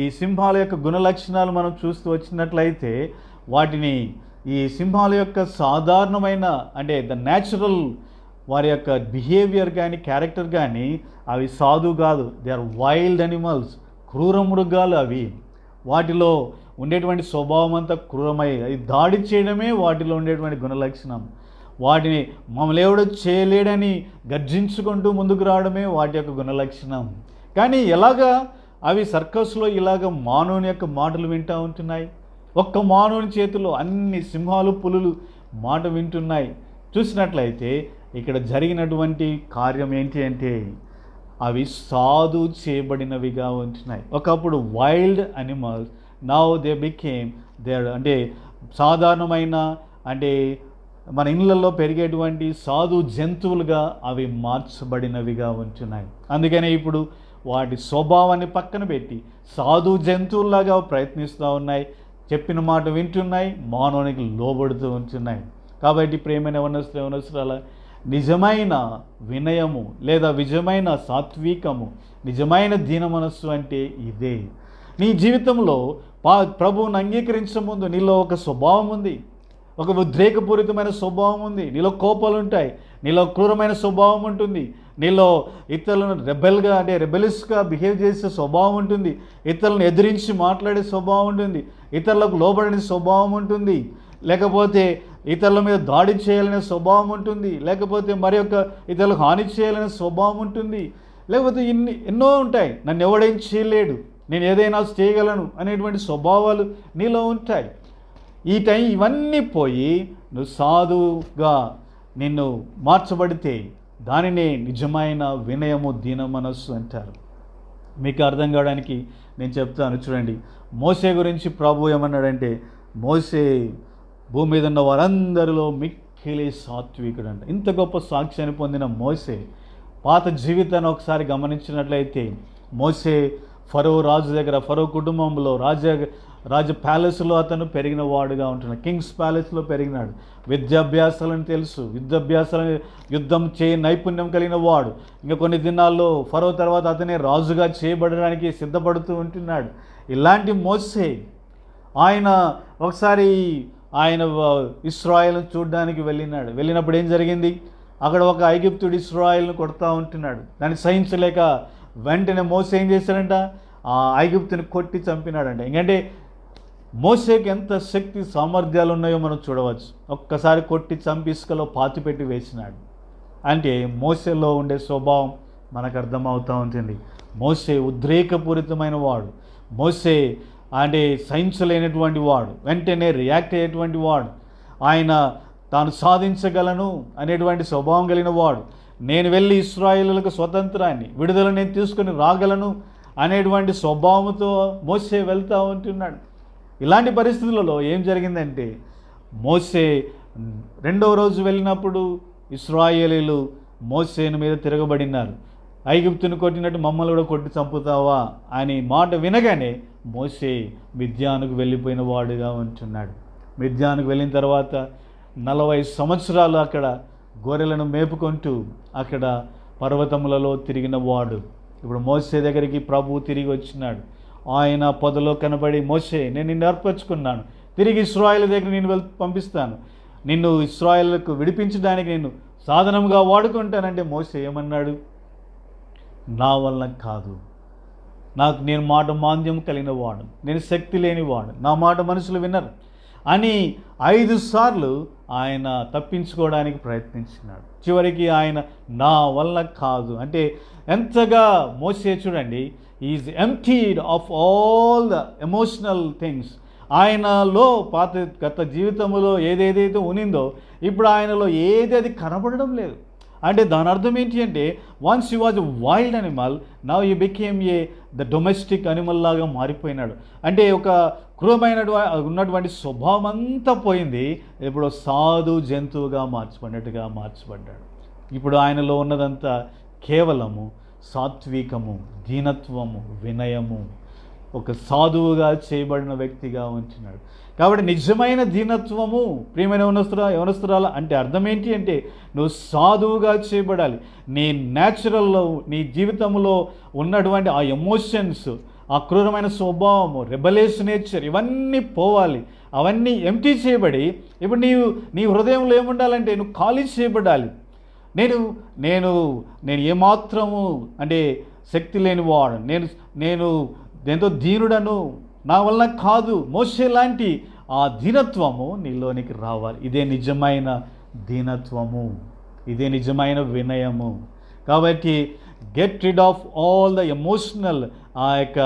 ఈ సింహాల యొక్క గుణలక్షణాలు మనం చూస్తూ వచ్చినట్లయితే ఈ సింహాల యొక్క సాధారణమైన అంటే ద న్యాచురల్ వారి యొక్క బిహేవియర్ కానీ క్యారెక్టర్ కానీ అవి సాధు కాదు. దే ఆర్ వైల్డ్ అనిమల్స్, క్రూర మృగాలు అవి. వాటిలో ఉండేటువంటి స్వభావం అంతా క్రూరమై అది దాడి చేయడమే వాటిలో ఉండేటువంటి గుణలక్షణం. వాటిని మమ్మల్ని ఎవడో చేయలేడని గర్జించుకుంటూ ముందుకు రావడమే వాటి యొక్క గుణలక్షణం. కానీ ఎలాగా అవి సర్కస్లో ఇలాగ మానవుని యొక్క మాటలు వింటూ ఉంటున్నాయి? ఒక్క మానవుని చేతిలో అన్ని సింహాలు, పులులు మాట వింటున్నాయి. చూసినట్లయితే ఇక్కడ జరిగినటువంటి కార్యం ఏంటి అంటే అవి సాధు చేయబడినవిగా ఉంటున్నాయి. ఒకప్పుడు wild animals, now they became అంటే సాధారణమైన అంటే మన ఇళ్ళల్లో పెరిగేటువంటి సాధు జంతువులుగా అవి మార్చబడినవిగా ఉంటున్నాయి. అందుకనే ఇప్పుడు వాటి స్వభావాన్ని పక్కన పెట్టి సాధు జంతువుల్లాగా ప్రయత్నిస్తూ ఉన్నాయి, చెప్పిన మాట వింటున్నాయి, మానవునికి లోబడుతూ ఉంటున్నాయి. కాబట్టి ప్రేమైన యవనస్తుల నిజమైన వినయము లేదా నిజమైన సాత్వికము, నిజమైన దీన మనస్సు అంటే ఇదే. నీ జీవితంలో ప్రభువుని అంగీకరించే ముందు నీలో ఒక స్వభావం ఉంది, ఒక ఉద్రేకపూరితమైన స్వభావం ఉంది, నీలో కోపాలు ఉంటాయి, నీలో క్రూరమైన స్వభావం ఉంటుంది, నీలో ఇతరులను రెబెలిస్గా బిహేవ్ చేసే స్వభావం ఉంటుంది, ఇతరులను ఎదిరించి మాట్లాడే స్వభావం ఉంటుంది, ఇతరులకు లోబడని స్వభావం ఉంటుంది, లేకపోతే ఇతరుల మీద దాడి చేయాలనే స్వభావం ఉంటుంది, లేకపోతే మరి యొక్క ఇతరులకు హాని చేయాలనే స్వభావం ఉంటుంది, లేకపోతే ఎన్నో ఉంటాయి. నన్ను ఎవడేం చేయలేడు, నేను ఏదైనా చేయగలను అనేటువంటి స్వభావాలు నీలో ఉంటాయి. ఇవన్నీ పోయి నువ్వు సాధువుగా నిన్ను మార్చబడితే దానినే నిజమైన వినయము, దీన మనస్సు అంటారు. మీకు అర్థం కావడానికి నేను చెప్తాను. చూడండి, మోసే గురించి ప్రభు ఏమన్నాడంటే, మోసే భూమి మీద ఉన్న వారందరిలో మిక్కిలి సాత్వికుడు అంట. ఇంత గొప్ప సాక్ష్యాన్ని పొందిన మోసే పాత జీవితాన్ని ఒకసారి గమనించినట్లయితే, మోసే ఫరో రాజు దగ్గర, ఫరో కుటుంబంలో రాజ ప్యాలెస్లో అతను పెరిగిన వాడుగా ఉంటున్నాడు. కింగ్స్ ప్యాలెస్లో పెరిగినాడు. విద్యాభ్యాసాలను తెలుసు, యుద్ధం నైపుణ్యం కలిగిన వాడు. ఇంకా కొన్ని దినాల్లో ఫరో తర్వాత అతనే రాజుగా చేయబడడానికి సిద్ధపడుతూ ఉంటున్నాడు. ఇలాంటి మోసే ఒకసారి ఆయన ఇశ్రాయేల్ను చూడడానికి వెళ్ళినప్పుడు ఏం జరిగింది? అక్కడ ఒక ఐగుప్తుడు ఇశ్రాయేల్ను కొడతా ఉంటున్నాడు. దాన్ని సహించలేక వెంటనే మోసే ఏం చేశాడంట? ఆ ఐగుప్తుని కొట్టి చంపినాడంట. ఎందుకంటే మోసేకి ఎంత శక్తి సామర్థ్యాలు ఉన్నాయో మనం చూడవచ్చు. ఒక్కసారి కొట్టి చంపి ఇసుకలో పాతిపెట్టి వేసినాడు. అంటే మోసేలో ఉండే స్వభావం మనకు అర్థమవుతూ ఉంటుంది. మోసే ఉద్రేకపూరితమైన వాడు, మోసే అంటే సహించలేనటువంటి వాడు, వెంటనే రియాక్ట్ అయ్యేటువంటి వాడు, ఆయన తాను సాధించగలను అనేటువంటి స్వభావం కలిగిన వాడు, నేను వెళ్ళి ఇశ్రాయేలులకు స్వతంత్రాన్ని, విడుదల నేను తీసుకొని రాగలను అనేటువంటి స్వభావంతో మోసే వెళ్తూ ఉంటున్నాడు. ఇలాంటి పరిస్థితులలో ఏం జరిగిందంటే, మోసే రెండవ రోజు వెళ్ళినప్పుడు ఇశ్రాయేలీలు మోసేను మీద తిరగబడినారు. ఐగుప్తుని కొట్టినట్టు మమ్మల్ని కూడా కొట్టి చంపుతావా అని మాట వినగానే మోసే మిద్యానుకు వెళ్ళిపోయిన వాడుగా ఉంటున్నాడు. మిద్యానుకు వెళ్ళిన తర్వాత 40 సంవత్సరాలు అక్కడ గొర్రెలను మేపుకుంటూ అక్కడ పర్వతములలో తిరిగిన వాడు. ఇప్పుడు మోసే దగ్గరికి ప్రభువు తిరిగి వచ్చినాడు. ఆయన పొదలో కనబడి, మోసే నేను నిన్ను ఏర్పరచుకున్నాను, తిరిగి ఇశ్రాయేలు దగ్గర నేను పంపిస్తాను, నిన్ను ఇశ్రాయేలుకు విడిపించడానికి నేను సాధనంగా వాడుకుంటానంటే మోసే ఏమన్నాడు? నా వల్ల కాదు, నేను మాట మాంద్యం కలిగిన వాడు, నేను శక్తి లేనివాడు, నా మాట మనుషులు వినరు అని 5 సార్లు ఆయన తప్పించుకోవడానికి ప్రయత్నించినాడు. చివరికి ఆయన నా వల్ల కాదు అంటే ఎంతగా మోసే చూడండి, is emptied of all the emotional things. ఆయనలో గత జీవితంలో ఏదేదైతే ఉనిందో ఇప్పుడు ఆయనలో ఏది కనబడడం లేదు. అంటే దాని అర్థం ఏంటి అంటే, once you was a wild animal, now you became the domestic animal లాగా మారిపోయినాడు. అంటే ఒక క్రూరమైన ఉన్నటువంటి స్వభావం అంతా పోయింది, ఇప్పుడు సాధు జంతువుగా మార్చబడ్డాడు. ఇప్పుడు ఆయనలో ఉన్నదంతా కేవలము సాత్వికము, దీనత్వము, వినయము, ఒక సాధువుగా చేయబడిన వ్యక్తిగా ఉంటున్నాడు. కాబట్టి నిజమైన దీనత్వము, ప్రియమైన యవనస్తురాల అంటే అర్థం ఏంటి అంటే, నువ్వు సాధువుగా చేయబడాలి. నీ న్యాచురల్లో, నీ జీవితంలో ఉన్నటువంటి ఆ ఎమోషన్స్, ఆ క్రూరమైన స్వభావము, రెబలేస్ నేచర్, ఇవన్నీ పోవాలి. అవన్నీ ఎంప్టీ చేయబడి ఇప్పుడు నీ హృదయంలో ఏముండాలంటే నువ్వు ఖాళీ చేయబడాలి. నేను ఏమాత్రము అంటే శక్తి లేనివాడు, నేను ఎంతో దీనుడను, నా వల్ల కాదు. మోసే లాంటి ఆ దీనత్వము నీలోనికి రావాలి. ఇదే నిజమైన దీనత్వము, ఇదే నిజమైన వినయము. కాబట్టి get rid of all the emotional, ఆ యొక్క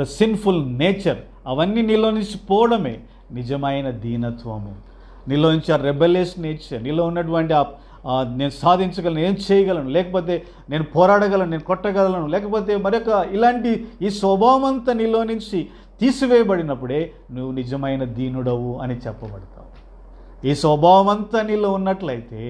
ద సిన్ఫుల్ నేచర్, అవన్నీ నీలో నుంచి పోవడమే నిజమైన దీనత్వము. నీలో నుంచి ఆ రెబెలియస్ నేచర్, నీలో ఉన్నటువంటి నేను సాధించగలను, నేను చేయగలను, లేకపోతే నేను పోరాడగలను, నేను కొట్టగలను, లేకపోతే మరొక ఇలాంటి ఈ స్వభావం అంతా నీలో నుంచి తీసివేయబడినప్పుడే నువ్వు నిజమైన దీనుడవు అని చెప్పబడతావు. ఈ స్వభావం అంతా నీలో ఉన్నట్లయితే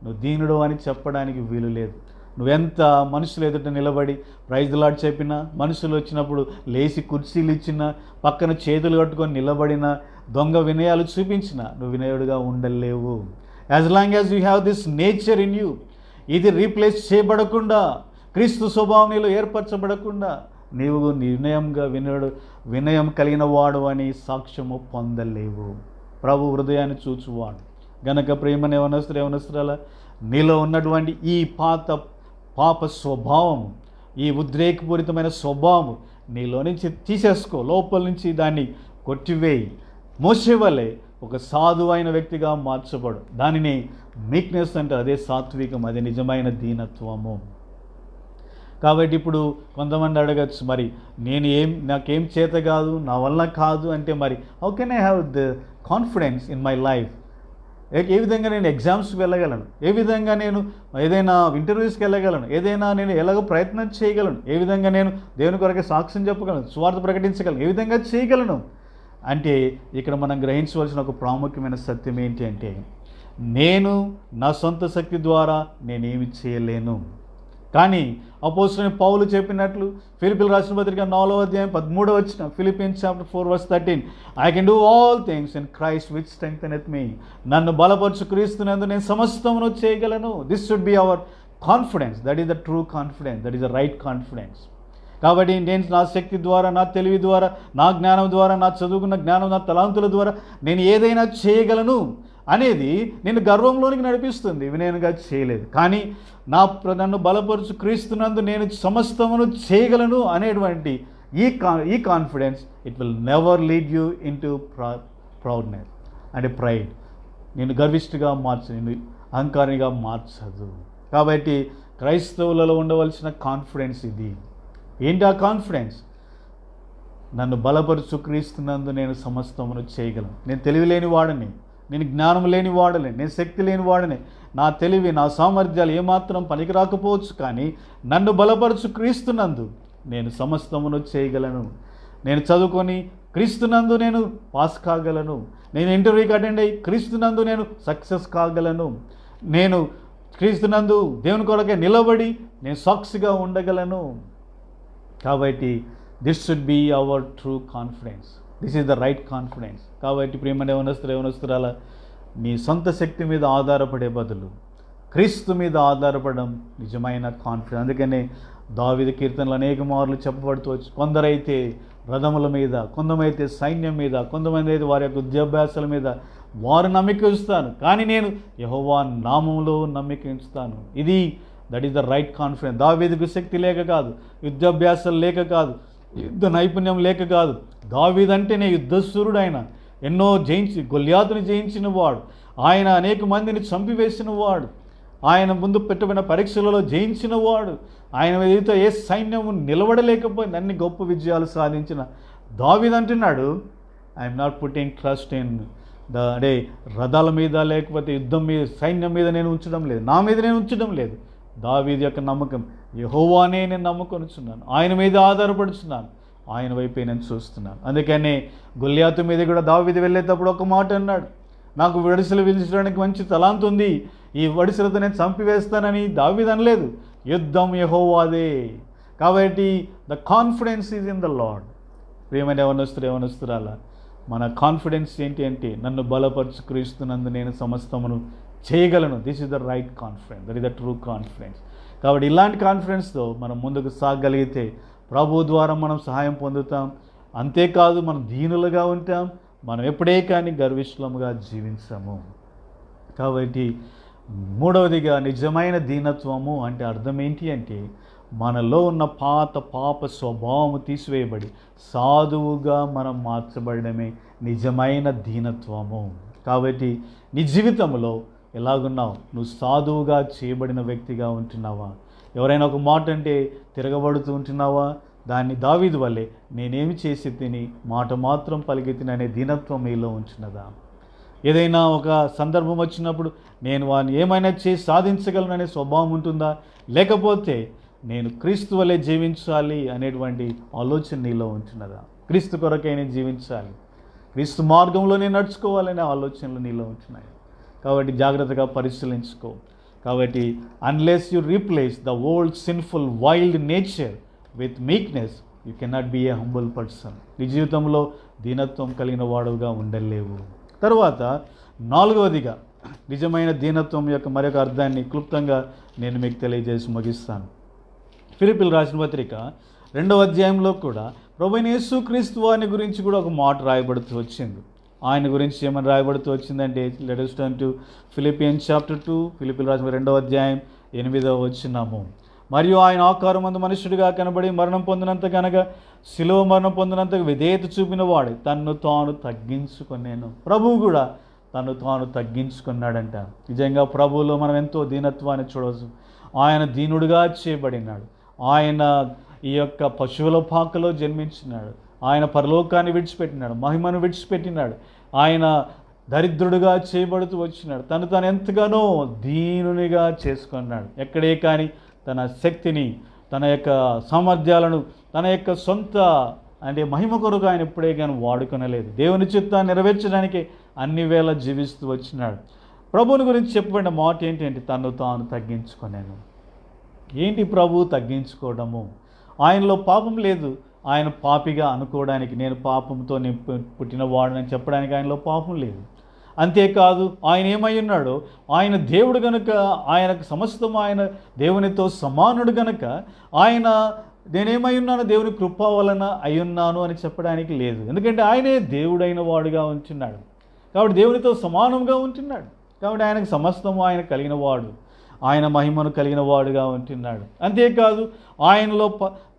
నువ్వు దీనుడు అని చెప్పడానికి వీలు లేదు. నువ్వెంత మనుషులు ఎదుట నిలబడి ప్రైజ్ ది లార్డ్ చెప్పినా, మనుషులు వచ్చినప్పుడు లేచి కుర్చీలు ఇచ్చినా, పక్కన చేతులు కట్టుకొని నిలబడినా, దొంగ వినయాలు చూపించినా నువ్వు వినయుడుగా ఉండలేవు. As long as you have this nature in you, ఇది రీప్లేస్ చేయబడకుండా, క్రీస్తు స్వభావం నీలో ఏర్పరచబడకుండా నీవు వినయం కలిగిన వాడు అని సాక్ష్యము పొందలేవు. ప్రభు హృదయాన్ని చూచువాడు గనక ప్రేమని యవనస్తురాల, నీలో ఉన్నటువంటి ఈ పాప స్వభావము, ఈ ఉద్రేకపూరితమైన స్వభావం నీలో నుంచి తీసేసుకో, లోపల నుంచి దాన్ని కొట్టివేయి. మోషే వలె ఒక సాధువైన వ్యక్తిగా మార్చబడు. దానిని మీక్నెస్ అంటారు. అదే సాత్వికం, అదే నిజమైన దీనత్వము. కాబట్టి ఇప్పుడు కొంతమంది అడగచ్చు, మరి నాకేం చేత కాదు, నా వల్ల కాదు అంటే మరి how can I have the confidence in my life? ఏ విధంగా నేను ఎగ్జామ్స్కి వెళ్ళగలను, ఏ విధంగా నేను ఏదైనా ఇంటర్వ్యూస్కి వెళ్ళగలను, ఏదైనా నేను ఎలాగో ప్రయత్నం చేయగలను, ఏ విధంగా నేను దేవుని కొరకే సాక్ష్యం చెప్పగలను, సువార్త ప్రకటించగలను, ఏ విధంగా చేయగలను అంటే ఇక్కడ మనం గ్రహించవలసిన ఒక ప్రాముఖ్యమైన సత్యం ఏంటి అంటే, నేను నా సొంత శక్తి ద్వారా నేనేమి చేయలేను. కానీ అపోస్తలుడైన పౌలు చెప్పినట్లు ఫిలిప్పీయులకు రాసిన పత్రిక 4వ అధ్యాయం 13వ వచనం, Philippians chapter 4:13, I can do all things in Christ which strengtheneth me. నన్ను బలపరచు క్రీస్తునందు నేను సమస్తమును చేయగలను. This should be our confidence. That is the true confidence, that is the right confidence. కాబట్టి నేను నా శక్తి ద్వారా, నా తెలివి ద్వారా, నా జ్ఞానం ద్వారా, నా చదువుకున్న జ్ఞానం, నా తలాంతుల ద్వారా నేను ఏదైనా చేయగలను అనేది నేను గర్వంలోనికి నడిపిస్తుంది. వినయంగా చేయలేదు. కానీ నన్ను బలపరుచు క్రీస్తునందు నేను సమస్తమును చేయగలను అనేటువంటి ఈ confidence it will never lead you in to proudness అంటే ప్రైడ్. నేను గర్విష్ఠగా నేను అహంకారిగా మార్చదు. కాబట్టి క్రైస్తవులలో ఉండవలసిన కాన్ఫిడెన్స్ ఇది. ఏంటి ఆ కాన్ఫిడెన్స్? నన్ను బలపరుచు క్రీస్తునందు నేను సమస్తమును చేయగలను. నేను తెలివి లేని వాడని, నేను జ్ఞానం లేని వాడని, నేను శక్తి లేని వాడని, నా తెలివి, నా సామర్థ్యాలు ఏమాత్రం పనికి రాకపోవచ్చు, కానీ నన్ను బలపరచు క్రీస్తునందు నేను సమస్తమును చేయగలను. నేను చదువుకొని క్రీస్తునందు నేను పాస్ కాగలను. నేను ఇంటర్వ్యూకి అటెండ్ అయ్యి క్రీస్తునందు నేను సక్సెస్ కాగలను. నేను క్రీస్తునందు దేవుని కొరకే నిలబడి నేను సాక్షిగా ఉండగలను. కాబట్టి this should be our true confidence. This is the right confidence. కాబట్టి ప్రియమైన యవనస్తురాల, నీ సొంత శక్తి మీద ఆధారపడే బదులు క్రీస్తు మీద ఆధారపడడం నిజమైన కాన్ఫిడెన్స్. అందుకనే దావీదు కీర్తనలు అనేక మార్లు చెప్పబడుతూ వచ్చు. కొందరైతే రథముల మీద, కొందరైతే సైన్యం మీద, కొంతమంది అయితే వారి యొక్క విద్యాభ్యాసాల మీద వారు నమ్మిక ఉంచుతాను, కానీ నేను యెహోవా నామములో నమ్మిక ఉంచుతాను. That is the right confidence. దావీదుకు శక్తి లేక కాదు, యుద్ధాభ్యాసాలు లేక కాదు, యుద్ధ నైపుణ్యం లేక కాదు. దావీదు అంటేనే యుద్ధశూరుడు. ఆయన ఎన్నో గొల్యాతుని జయించిన వాడు, ఆయన అనేక మందిని చంపివేసిన వాడు, ఆయన ముందు పెట్టబడిన పరీక్షలలో జయించిన వాడు, ఆయన మీద ఏ సైన్యము నిలబడలేకపోయింది, అన్ని గొప్ప విజయాలు సాధించిన దావీదు అంటున్నాడు, I'm not putting trust in రథాల మీద లేకపోతే యుద్ధం మీద, సైన్యం మీద నేను ఉంచడం లేదు, నా మీద నేను ఉంచడం లేదు. దావీదు యొక్క నమ్మకం యెహోవానే నేను నమ్ముకొనుచున్నాను, ఆయన మీద ఆధారపడుచున్నాను, ఆయన వైపే నేను చూస్తున్నాను. అందుకనే గొల్యాతు మీద కూడా దావీదు వెళ్ళేటప్పుడు ఒక మాట అన్నాడు, నాకు వడిసెలు విధించడానికి మంచి తలాంతు ఉంది, ఈ వడిసెలతో నేను చంపివేస్తానని దావీదు అనలేదు. యుద్ధం యెహోవాదే. కాబట్టి the confidence is in the lord. ప్రియమైన యవనస్తురాల, మన కాన్ఫిడెన్స్ ఏంటి అంటే, నన్ను బలపరచు క్రీస్తునందు నేను సమస్తమును చేయగలను. This is the right confidence, that is the true confidence. కాబట్టి ఇలాంటి కాన్ఫిడెన్స్తో మనం ముందుకు సాగగలిగితే ప్రభు ద్వారా మనం సహాయం పొందుతాం. అంతేకాదు మనం దీనులుగా ఉంటాం, మనం ఎప్పుడే కానీ గర్విష్ఠులముగా జీవించము. కాబట్టి మూడవదిగా నిజమైన దీనత్వము అంటే అర్థం ఏంటి అంటే, మనలో ఉన్న పాప స్వభావము తీసివేయబడి సాధువుగా మనం మార్చబడమే నిజమైన దీనత్వము. కాబట్టి నీ జీవితంలో ఎలాగున్నావు? నువ్వు సాధువుగా చేయబడిన వ్యక్తిగా ఉంటున్నావా? ఎవరైనా ఒక మాట అంటే తిరగబడుతూ ఉంటున్నావా? దాన్ని దావీదు వల్లే నేనేమి చేసి తిని మాట మాత్రం పలికెత్తిన అనే దీనత్వం మీలో ఉంచినదా? ఏదైనా ఒక సందర్భం వచ్చినప్పుడు నేను వాడిని ఏమైనా చేసి సాధించగలను అనే స్వభావం ఉంటుందా? లేకపోతే నేను క్రీస్తు వల్లే జీవించాలి అనేటువంటి ఆలోచన నీలో ఉంటున్నదా? క్రీస్తు కొరకైనా జీవించాలి, క్రీస్తు మార్గంలోనే నడుచుకోవాలనే ఆలోచనలు నీలో ఉంటున్నాయి. కాబట్టి జాగ్రత్తగా పరిశీలించుకో. కాబట్టి unless you replace the old sinful wild nature with meekness you cannot be a humble person. నీ జీవితంలో దీనత్వం కలిగిన వాడుగా ఉండలేవు. తర్వాత 4వదిగా నిజమైన దీనత్వం యొక్క మరొక అర్థాన్ని క్లుప్తంగా నేను మీకు తెలియజేసి ముగిస్తాను. ఫిలిప్పీయులకు రాసిన పత్రిక 2వ అధ్యాయంలో కూడా ప్రభువైన యేసుక్రీస్తు వారిని గురించి కూడా ఒక మాట రాయబడుతూ వచ్చింది. ఆయన గురించి ఏమని రాయబడుతూ వచ్చిందంటే, let us turn to Philippians chapter 2, ఫిలిప్పీయులకు రాసిన 2వ అధ్యాయం 8వ వచనము. మరియు ఆయన ఆకారమందు మనుష్యుడిగా కనబడి మరణం పొందినంత కనుక శిలువ మరణం పొందినంత విధేయత చూపిన వాడు తన్ను తాను తగ్గించుకునేను. ప్రభువు కూడా తను తాను తగ్గించుకున్నాడంట. నిజంగా ప్రభువులో మనం ఎంతో దీనత్వాన్ని చూడవచ్చు. ఆయన దీనుడిగా చేయబడినాడు. ఆయన ఈ యొక్క పశువుల పాకలో జన్మించినాడు. ఆయన పరలోకాన్ని విడిచిపెట్టినాడు, మహిమను విడిచిపెట్టినాడు. ఆయన దరిద్రుడిగా చేయబడుతూ వచ్చినాడు. తను ఎంతగానో దీనునిగా చేసుకున్నాడు. ఎక్కడే కానీ తన శక్తిని, తన యొక్క సామర్థ్యాలను, తన యొక్క సొంత అంటే మహిమ కొరకు ఆయన ఎప్పుడే కానీ వాడుకొనలేదు. దేవుని చిత్తాన్ని నెరవేర్చడానికి అన్ని వేళ జీవిస్తూ వచ్చినాడు. ప్రభువుని గురించి చెప్పబడిన మాట ఏంటంటే తను తాను తగ్గించుకున్నాను. ఏంటి ప్రభు తగ్గించుకోవడము? ఆయనలో పాపం లేదు. ఆయన పాపిగా అనుకోవడానికి, నేను పాపంతో పుట్టినవాడని చెప్పడానికి ఆయనలో పాపం లేదు. అంతేకాదు ఆయన ఏమై ఉన్నాడో, ఆయన దేవుడు గనుక, ఆయనకు సమస్తం ఆయన దేవునితో సమానుడు గనుక ఆయన నేనేమై ఉన్నాను, దేవుని కృప వలన అయ్యున్నాను అని చెప్పడానికి లేదు. ఎందుకంటే ఆయనే దేవుడైన వాడుగా ఉంటున్నాడు. కాబట్టి దేవునితో సమానంగా ఉంటున్నాడు. కాబట్టి ఆయనకు సమస్తము ఆయన కలిగిన వాడు, ఆయన మహిమను కలిగిన వాడుగా ఉంటున్నాడు. అంతేకాదు ఆయనలో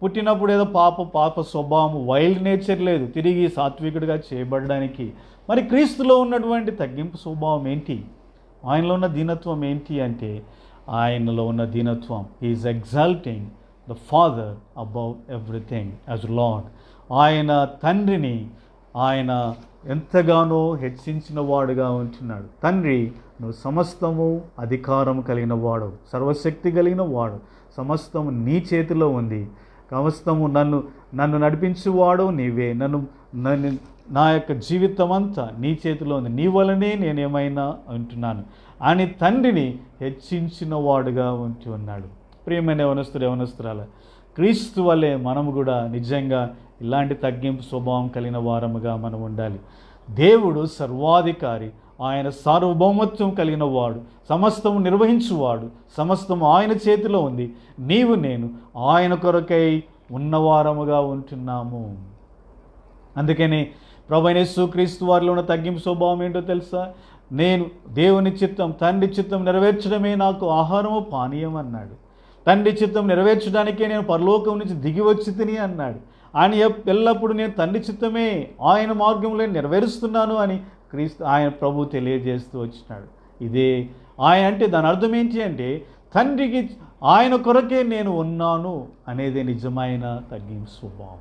పుట్టినప్పుడు ఏదో పాప స్వభావం, వైల్డ్ నేచర్ లేదు. తిరిగి సాత్వికుడిగా చేయబడడానికి మరి క్రీస్తులో ఉన్నటువంటి తగ్గింపు స్వభావం ఏంటి? ఆయనలో ఉన్న దీనత్వం ఏంటి అంటే, ఆయనలో ఉన్న దీనత్వం is exalting the father above everything as lord. ఆయన తండ్రిని ఆయన ఎంతగానో హెచ్చించిన వాడుగా ఉంటున్నాడు. తండ్రి, నువ్వు సమస్తము అధికారం కలిగిన వాడు, సర్వశక్తి కలిగిన వాడు, సమస్తము నీ చేతిలో ఉంది, సమస్తము నన్ను నడిపించువాడు నీవే, నా యొక్క జీవితం అంతా నీ చేతిలో ఉంది, నీ వలనే నేనేమైనా ఉంటున్నాను అని తండ్రిని హెచ్చించిన వాడుగా ఉంటూ ఉన్నాడు. ప్రియమైన యవనస్తురాల, క్రీస్తు వలె మనము కూడా నిజంగా ఇలాంటి తగ్గింపు స్వభావం కలిగిన వారముగా మనం ఉండాలి. దేవుడు సర్వాధికారి, ఆయన సార్వభౌమత్వం కలిగిన వాడు, సమస్తము నిర్వహించువాడు, సమస్తము ఆయన చేతిలో ఉంది. నీవు నేను ఆయన కొరకై ఉన్నవారముగా ఉంటున్నాము. అందుకని ప్రభువైన యేసుక్రీస్తు వారిలో ఉన్న తగ్గింపు స్వభావం ఏంటో తెలుసా? నేను దేవుని చిత్తం, తండ్రి చిత్తం నెరవేర్చడమే నాకు ఆహారము పానీయం అన్నాడు. తండ్రి చిత్తం నెరవేర్చడానికే నేను పరలోకం నుంచి దిగి వచ్చి తిని అన్నాడు. ఆయన ఎల్లప్పుడూ నేను తండ్రి చిత్తమే ఆయన మార్గంలో నెరవేరుస్తున్నాను అని ఆయన ప్రభు తెలియజేస్తూ వచ్చినాడు. ఇదే ఆయన అంటే దాని అర్థం ఏంటి అంటే, తండ్రికి ఆయన కొరకే నేను ఉన్నాను అనేది నిజమైన తగ్గింపు స్వభావం.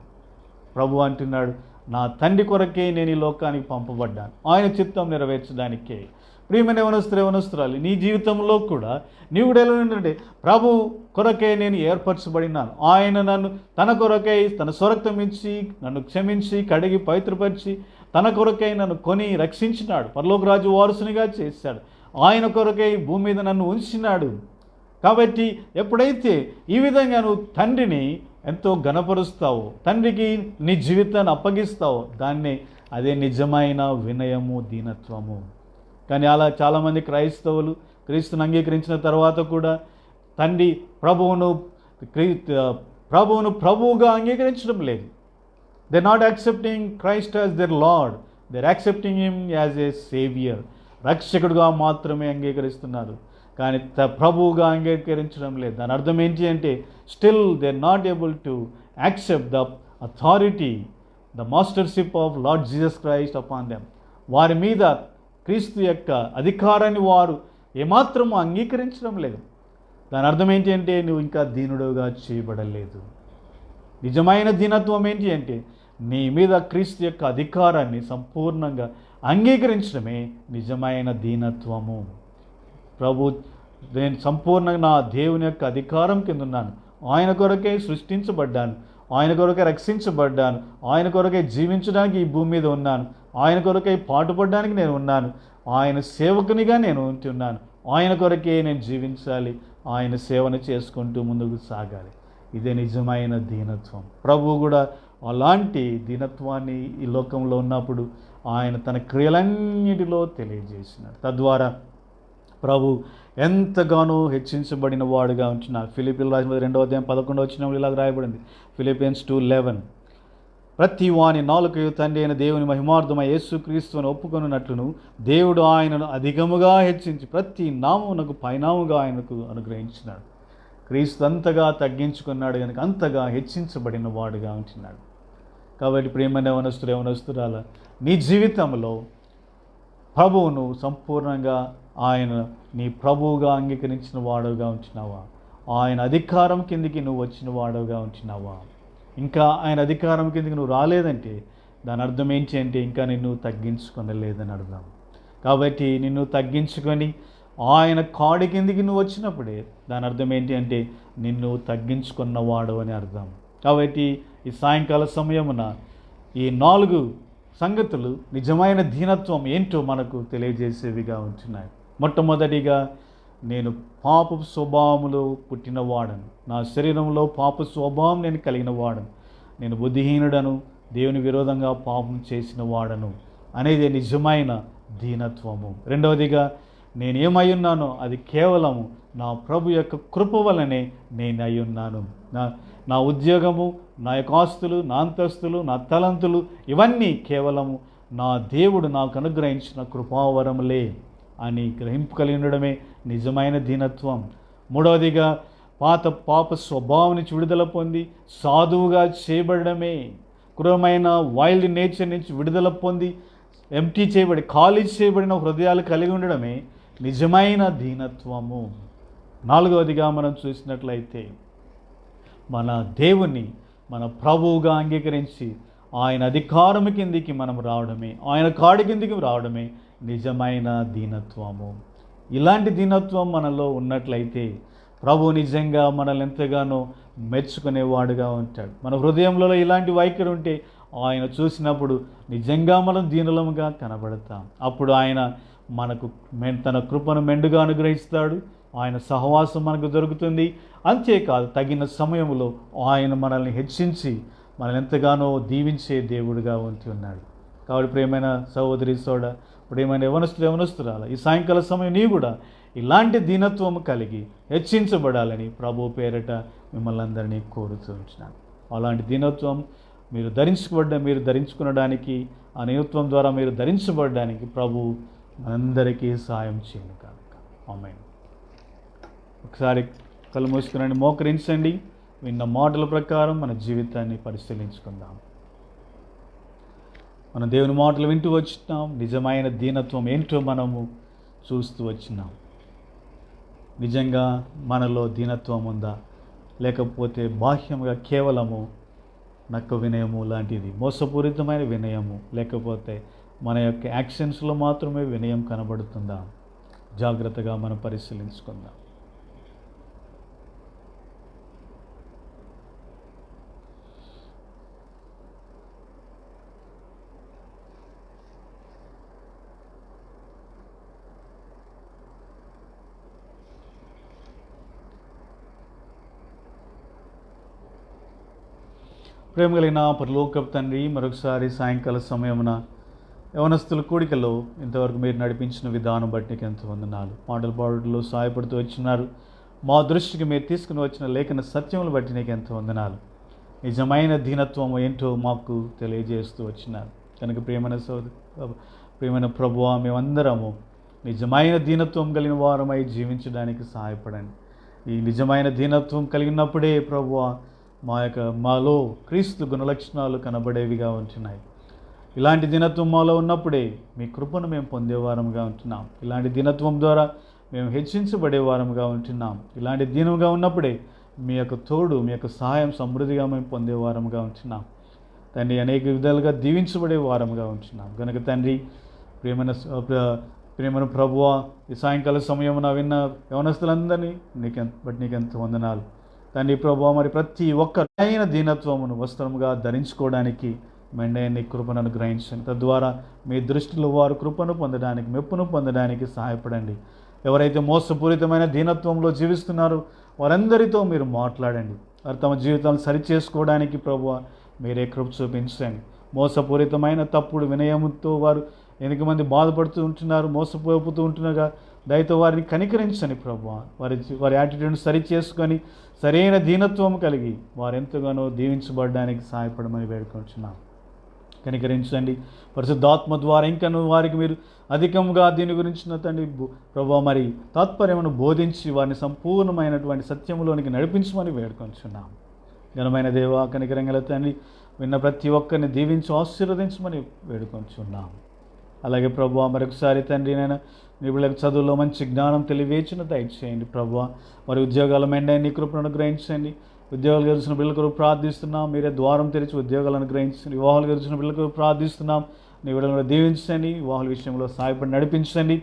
ప్రభు అంటున్నాడు, నా తండ్రి కొరకే నేను ఈ లోకానికి పంపబడ్డాను, ఆయన చిత్తం నెరవేర్చడానికే. ప్రియమైన యవనస్తురాలు, నీ జీవితంలో కూడా నీవు కూడా ఎలా ఏంటంటే, ప్రభు కొరకే నేను ఏర్పరచబడినాను. ఆయన నన్ను తన కొరకై తన స్వరక్తం ఇచ్చి నన్ను క్షమించి కడిగి పవిత్రపరిచి తన కొరకై నన్ను కొని రక్షించినాడు, పరలోక రాజు వారసునిగా చేశాడు. ఆయన కొరకై భూమి మీద నన్ను ఉంచినాడు. కాబట్టి ఎప్పుడైతే ఈ విధంగా నువ్వు తండ్రిని ఎంతో ఘనపరుస్తావో, తండ్రికి నీ జీవితాన్ని అప్పగిస్తావో, అదే నిజమైన వినయము, దీనత్వము. కానీ అలా చాలామంది క్రైస్తవులు క్రీస్తుని అంగీకరించిన తర్వాత కూడా తండ్రి ప్రభువును ప్రభువుగా అంగీకరించడం లేదు. They not accepting Christ as their Lord, they accepting him as a saviour. రక్షకుడుగా మాత్రమే అంగీకరిస్తున్నారు, కానీ ప్రభువుగా అంగీకరించడం లేదు. దాని అర్థం ఏంటి అంటే, still they are not able to accept the authority, the mastership of lord Jesus Christ upon them. వారి మీద క్రీస్తు యొక్క అధికారాన్ని వారు ఏమాత్రము అంగీకరించడం లేదు. దాని అర్థం ఏంటి అంటే, నువ్వు ఇంకా దీనుడుగా చేయబడలేదు. నిజమైన దీనత్వం ఏంటి అంటే, నీ మీద క్రీస్తు యొక్క అధికారాన్ని సంపూర్ణంగా అంగీకరించడమే నిజమైన దీనత్వము. ప్రభు, నేను సంపూర్ణంగా నా దేవుని యొక్క అధికారం కింద ఉన్నాను, ఆయన కొరకే సృష్టించబడ్డాను, ఆయన కొరకే రక్షించబడ్డాను, ఆయన కొరకే జీవించడానికి ఈ భూమి మీద ఉన్నాను, ఆయన కొరకై పాటుపడడానికి నేను ఉన్నాను, ఆయన సేవకునిగా నేను ఉంటున్నాను, ఆయన కొరకే నేను జీవించాలి, ఆయన సేవను చేసుకుంటూ ముందుకు సాగాలి. ఇదే నిజమైన దీనత్వం. ప్రభువు కూడా అలాంటి దీనత్వాన్ని ఈ లోకంలో ఉన్నప్పుడు ఆయన తన క్రియలన్నిటిలో తెలియజేసినాడు. తద్వారా ప్రభు ఎంతగానో హెచ్చించబడిన వాడుగా ఉంటున్నారు. ఫిలిప్పీయులకు రాసిన 2వ అధ్యాయం 11వ వచనంలో ఇలా రాయబడింది, ఫిలిపియన్స్ 2:11, ప్రతి వాని నాలుకయు తండ్రి అయిన దేవుని మహిమార్థమై యేసుక్రీస్తుని ఒప్పుకొనున్నట్లును దేవుడు ఆయనను అధికముగా హెచ్చించి ప్రతి నామమునకు పైనాముగా ఆయనకు అనుగ్రహించినాడు. క్రీస్తు అంతగా తగ్గించుకున్నాడు కనుక అంతగా హెచ్చించబడిన వాడుగా ఉంటున్నాడు. కాబట్టి ప్రియమైన యవనస్తురాల, నీ జీవితంలో ప్రభువును సంపూర్ణంగా ఆయన నీ ప్రభువుగా అంగీకరించిన వాడుగా ఉంటున్నావా? ఆయన అధికారం కిందికి నువ్వు వచ్చిన వాడుగా ఉంటున్నావా? ఇంకా ఆయన అధికారం కిందికి నువ్వు రాలేదంటే దాని అర్థం ఏంటి అంటే ఇంకా నిన్ను తగ్గించుకొనలేదని అర్థం. కాబట్టి నిన్ను తగ్గించుకొని ఆయన కాడి కిందికి నువ్వు వచ్చినప్పుడే దాని అర్థం ఏంటి అంటే నిన్ను తగ్గించుకున్నవాడు అని అర్థం. కాబట్టి ఈ సాయంకాల సమయమున ఈ 4 సంగతులు నిజమైన దీనత్వం ఏంటో మనకు తెలియజేసేవిగా ఉంటున్నాయి. మొట్టమొదటిగా, నేను పాప స్వభావములో పుట్టినవాడను, నా శరీరంలో పాప స్వభావం నేను కలిగిన వాడను, నేను బుద్ధిహీనుడను, దేవుని విరోధంగా పాపం చేసిన వాడను అనేది నిజమైన దీనత్వము. రెండవదిగా, నేనేమై ఉన్నానో అది కేవలము నా ప్రభు యొక్క కృప వలనే నేను అయి ఉన్నాను. నా ఉద్యోగము, నా యొక్క ఆస్తులు, నా అంతస్తులు, నా తలంతులు ఇవన్నీ కేవలము నా దేవుడు నాకు అనుగ్రహించిన కృపావరములే అని గ్రహింపు కలిగి ఉండడమే నిజమైన దీనత్వం. మూడవదిగా, పాప స్వభావం నుంచి విడుదల పొంది సాధువుగా చేయబడమే, క్రూరమైన వైల్డ్ నేచర్ నుంచి విడుదల పొంది ఎంటీ చేయబడి ఖాళీ చేయబడిన హృదయాలు కలిగి ఉండడమే నిజమైన దీనత్వము. నాలుగవదిగా మనం చూసినట్లయితే, మన దేవుని మన ప్రభువుగా అంగీకరించి ఆయన అధికారం కిందికి మనం రావడమే, ఆయన కాడి కిందికి రావడమే నిజమైన దీనత్వము. ఇలాంటి దీనత్వం మనలో ఉన్నట్లయితే ప్రభు నిజంగా మనల్ని ఎంతగానో మెచ్చుకునేవాడుగా ఉంటాడు. మన హృదయంలో ఇలాంటి వైఖరి ఉంటే ఆయన చూసినప్పుడు నిజంగా మనం దీనులముగా కనబడతాం. అప్పుడు ఆయన మనకు తన కృపను మెండుగా అనుగ్రహిస్తాడు, ఆయన సహవాసం మనకు దొరుకుతుంది. అంతేకాదు, తగిన సమయంలో ఆయన మనల్ని హెచ్చించి మనల్ని ఎంతగానో దీవించే దేవుడుగా ఉంటున్నాడు. కాబట్టి ప్రియమైన సహోదరి ప్రియమైన యవనస్తురాల, ఈ సాయంకాల సమయం నీవు కూడా ఇలాంటి దీనత్వము కలిగి హెచ్చించబడాలని ప్రభు పేరట మిమ్మల్ని అందరినీ కోరుతూ ఉంటున్నాను. అలాంటి దీనత్వం మీరు ధరించుకునడానికి, ఆ దీనత్వం ద్వారా మీరు ధరించబడడానికి ప్రభు మనందరికీ సాయం చేయను కాక. ఆమేన్. ఒకసారి కళ్ళు మూసుకునండి, మోకరించండి. విన్న మాటల ప్రకారం మన జీవితాన్ని పరిశీలించుకుందాం. మనం దేవుని మాటలు వింటూ వచ్చినాం, నిజమైన దీనత్వం ఏంటో మనము చూస్తూ వచ్చినాం. నిజంగా మనలో దీనత్వం ఉందా, లేకపోతే బాహ్యంగా కేవలము నక్క వినయము లాంటిది, మోసపూరితమైన వినయము, లేకపోతే మన యొక్క యాక్షన్స్లో మాత్రమే వినయం కనబడుతుందా? జాగ్రత్తగా మనం పరిశీలించుకుందాం. ప్రేమ కలిగిన పరలోకపు తండ్రి, మరొకసారి సాయంకాల సమయమున యవనస్తుల కూడికలో ఇంతవరకు మీరు నడిపించిన విధానం బట్టి నీకు ఎంతో వందనాలు. మాటల పాటల్లో సహాయపడుతూ వచ్చినారు. మా దృష్టికి మీరు తీసుకుని వచ్చిన లేఖన సత్యములు బట్టి నీకు ఎంతో వందనాలు. నిజమైన దీనత్వం ఏంటో మాకు తెలియజేస్తూ వచ్చినారు కనుక ప్రియమైన ప్రభువా, మేమందరము నిజమైన దీనత్వం కలిగిన వారమై జీవించడానికి సహాయపడండి. ఈ నిజమైన దీనత్వం కలిగినప్పుడే ప్రభువా మాలో క్రీస్తు గుణలక్షణాలు కనబడేవిగా ఉంటున్నాయి. ఇలాంటి దీనత్వం మాలో ఉన్నప్పుడే మీ కృపను మేము పొందేవారంగా ఉంటున్నాం. ఇలాంటి దీనత్వం ద్వారా మేము హెచ్చించబడేవారంగా ఉంటున్నాం. ఇలాంటి దీనంగా ఉన్నప్పుడే మీ యొక్క తోడు, మీ యొక్క సహాయం సమృద్ధిగా మేము పొందేవారంగా ఉంటున్నాం. తండ్రి, అనేక విధాలుగా దీవించబడే వారంగా ఉంటున్నాం కనుక తండ్రి, ప్రియమైన ప్రభువా, ఈ సాయంకాల సమయమున విన్న యవనస్తులందరినీ నీకెంత వందనాలు తండ్రి. ప్రభువా, మరి ప్రతి ఒక్కరైన దీనత్వమును వస్త్రముగా ధరించుకోవడానికి మెండైన కృపను అనుగ్రహించండి. తద్వారా మీ దృష్టిలో వారు కృపను పొందడానికి, మెప్పును పొందడానికి సహాయపడండి. ఎవరైతే మోసపూరితమైన దీనత్వంలో జీవిస్తున్నారో వారందరితో మీరు మాట్లాడండి. వారు తమ జీవితాలను సరిచేసుకోవడానికి ప్రభువా మీరే కృప చూపించండి. మోసపూరితమైన తప్పుడు వినయంతో వారు ఎనిమిది మంది బాధపడుతూ ఉంటున్నారు, మోసపోతూ ఉంటున్నాగా దయతో వారిని కనికరించండి ప్రభువా. వారి యాటిట్యూడ్ని సరి చేసుకొని సరైన దీనత్వం కలిగి వారు ఎంతగానో దీవించబడడానికి సహాయపడమని వేడుకుంటున్నాం. కనికరించండి. పరిశుద్ధాత్మ ద్వారా ఇంకను వారికి మీరు అధికంగా దీని గురించిన తండ్రి ప్రభువా మరి తాత్పర్యమును బోధించి వారిని సంపూర్ణమైనటువంటి సత్యంలోనికి నడిపించమని వేడుకొంచున్నాం. ఘనమైన దేవా కనికరంగల తండ్రి విన్న ప్రతి ఒక్కరిని దీవించి ఆశీర్వదించమని వేడుకొంచున్నాం. అలాగే ప్రభువా మరొకసారి తండ్రి నేను మీ పిల్లలకు చదువులో మంచి జ్ఞానం తెలివేచిన దయచేయండి ప్రభువా. మరి ఉద్యోగాల మెండైన నీ కృపను అనుగ్రహించండి. ఉద్యోగాలు గెలిచిన పిల్లల కొరకు ప్రార్థిస్తున్నాం, మీరే ద్వారం తెరిచి ఉద్యోగాలను అనుగ్రహించండి. వివాహాలు గెలిచిన పిల్లల కొరకు ప్రార్థిస్తున్నాం, నీ విడుదలను దీవించండి, వివాహాల విషయంలో సహాయపడి నడిపించండి.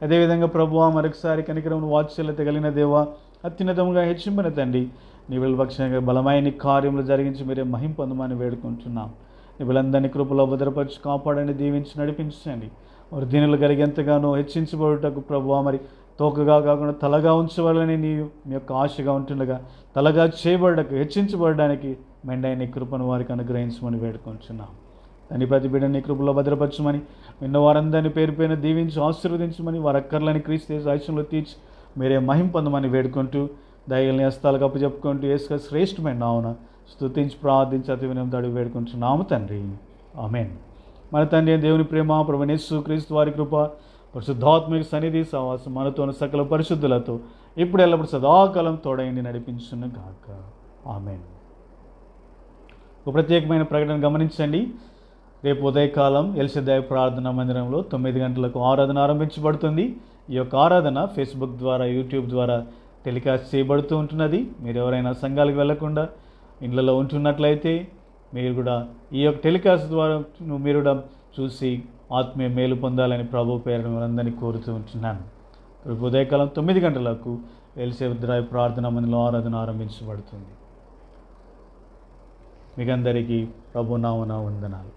అదేవిధంగా ప్రభువా మరొకసారి కనికరమును వాత్సల్యత కలిగిన దేవా అత్యున్నతంగా హెచ్చింపిన తండ్రి నీ విడుదల పక్షంగా బలమైన కార్యములు జరిగించి మీరే మహిం పొందమని వేడుకుంటున్నాం. నీ వీళ్ళందరినీ కృపలో భద్రపరిచి కాపాడని దీవించి నడిపించండి. వారు దీనులు కలిగి ఎంతగానో హెచ్చించబడుటకు ప్రభువా మరి తోకగా కాకుండా తలగా ఉంచవాలని మీ యొక్క ఆశగా ఉంటుండగా తలగా చేయబడకు హెచ్చించబడడానికి మెండైన కృపను వారికి అనుగ్రహించమని వేడుకుంటున్నాం. దాని ప్రతి బిడ్డని నీ కృపలో భద్రపరచమని విన్న వారందరినీ పేరు పైన దీవించి ఆశీర్వదించమని వారి అక్కర్లని క్రీస్తు సాక్ష్యంలో తీర్చి మీరే మహిం పొందమని వేడుకుంటూ దయల్ని హస్తాలకు అప్పచెప్పుకుంటూ యేసు శ్రేష్టమైన నామమున స్తుతించి ప్రార్థించి అతి వినయంతో అడిగి వేడుకుంటున్నాము తండ్రి. ఆమేన్. మన తండ్రి దేవుని ప్రేమ ప్రభువైన యేసు క్రీస్తు వారి కృప పరిశుద్ధాత్మిక సన్నిధి సహవాసం మనతోని సకల పరిశుద్ధులతో ఇప్పుడు ఎల్లప్పుడు సదాకాలం తోడైండి నడిపించును గాక. ఆమేన్. ఒక ప్రత్యేకమైన ప్రకటన గమనించండి. రేపు ఉదయకాలం ఎల్షదాయి ప్రార్థనా మందిరంలో 9 గంటలకు ఆరాధన ఆరంభించబడుతుంది. ఈ యొక్క ఆరాధన ఫేస్బుక్ ద్వారా యూట్యూబ్ ద్వారా టెలికాస్ట్ చేయబడుతూ ఉంటున్నది. మీరు ఎవరైనా సంఘాలకు వెళ్లకుండా ఇళ్లలో ఉంటున్నట్లయితే మీరు కూడా ఈ యొక్క టెలికాస్ట్ ద్వారా మీరు కూడా చూసి ఆత్మీయ మేలు పొందాలని ప్రభు పేరును అందరినీ కోరుతూ ఉంటున్నాను. రేపు ఉదయకాలం 9 గంటలకు ఎల్షదాయి ప్రార్థనా మందిరంలో ఆరాధన ఆరంభించబడుతుంది. మీకందరికీ ప్రభు నామమున వందనాలు.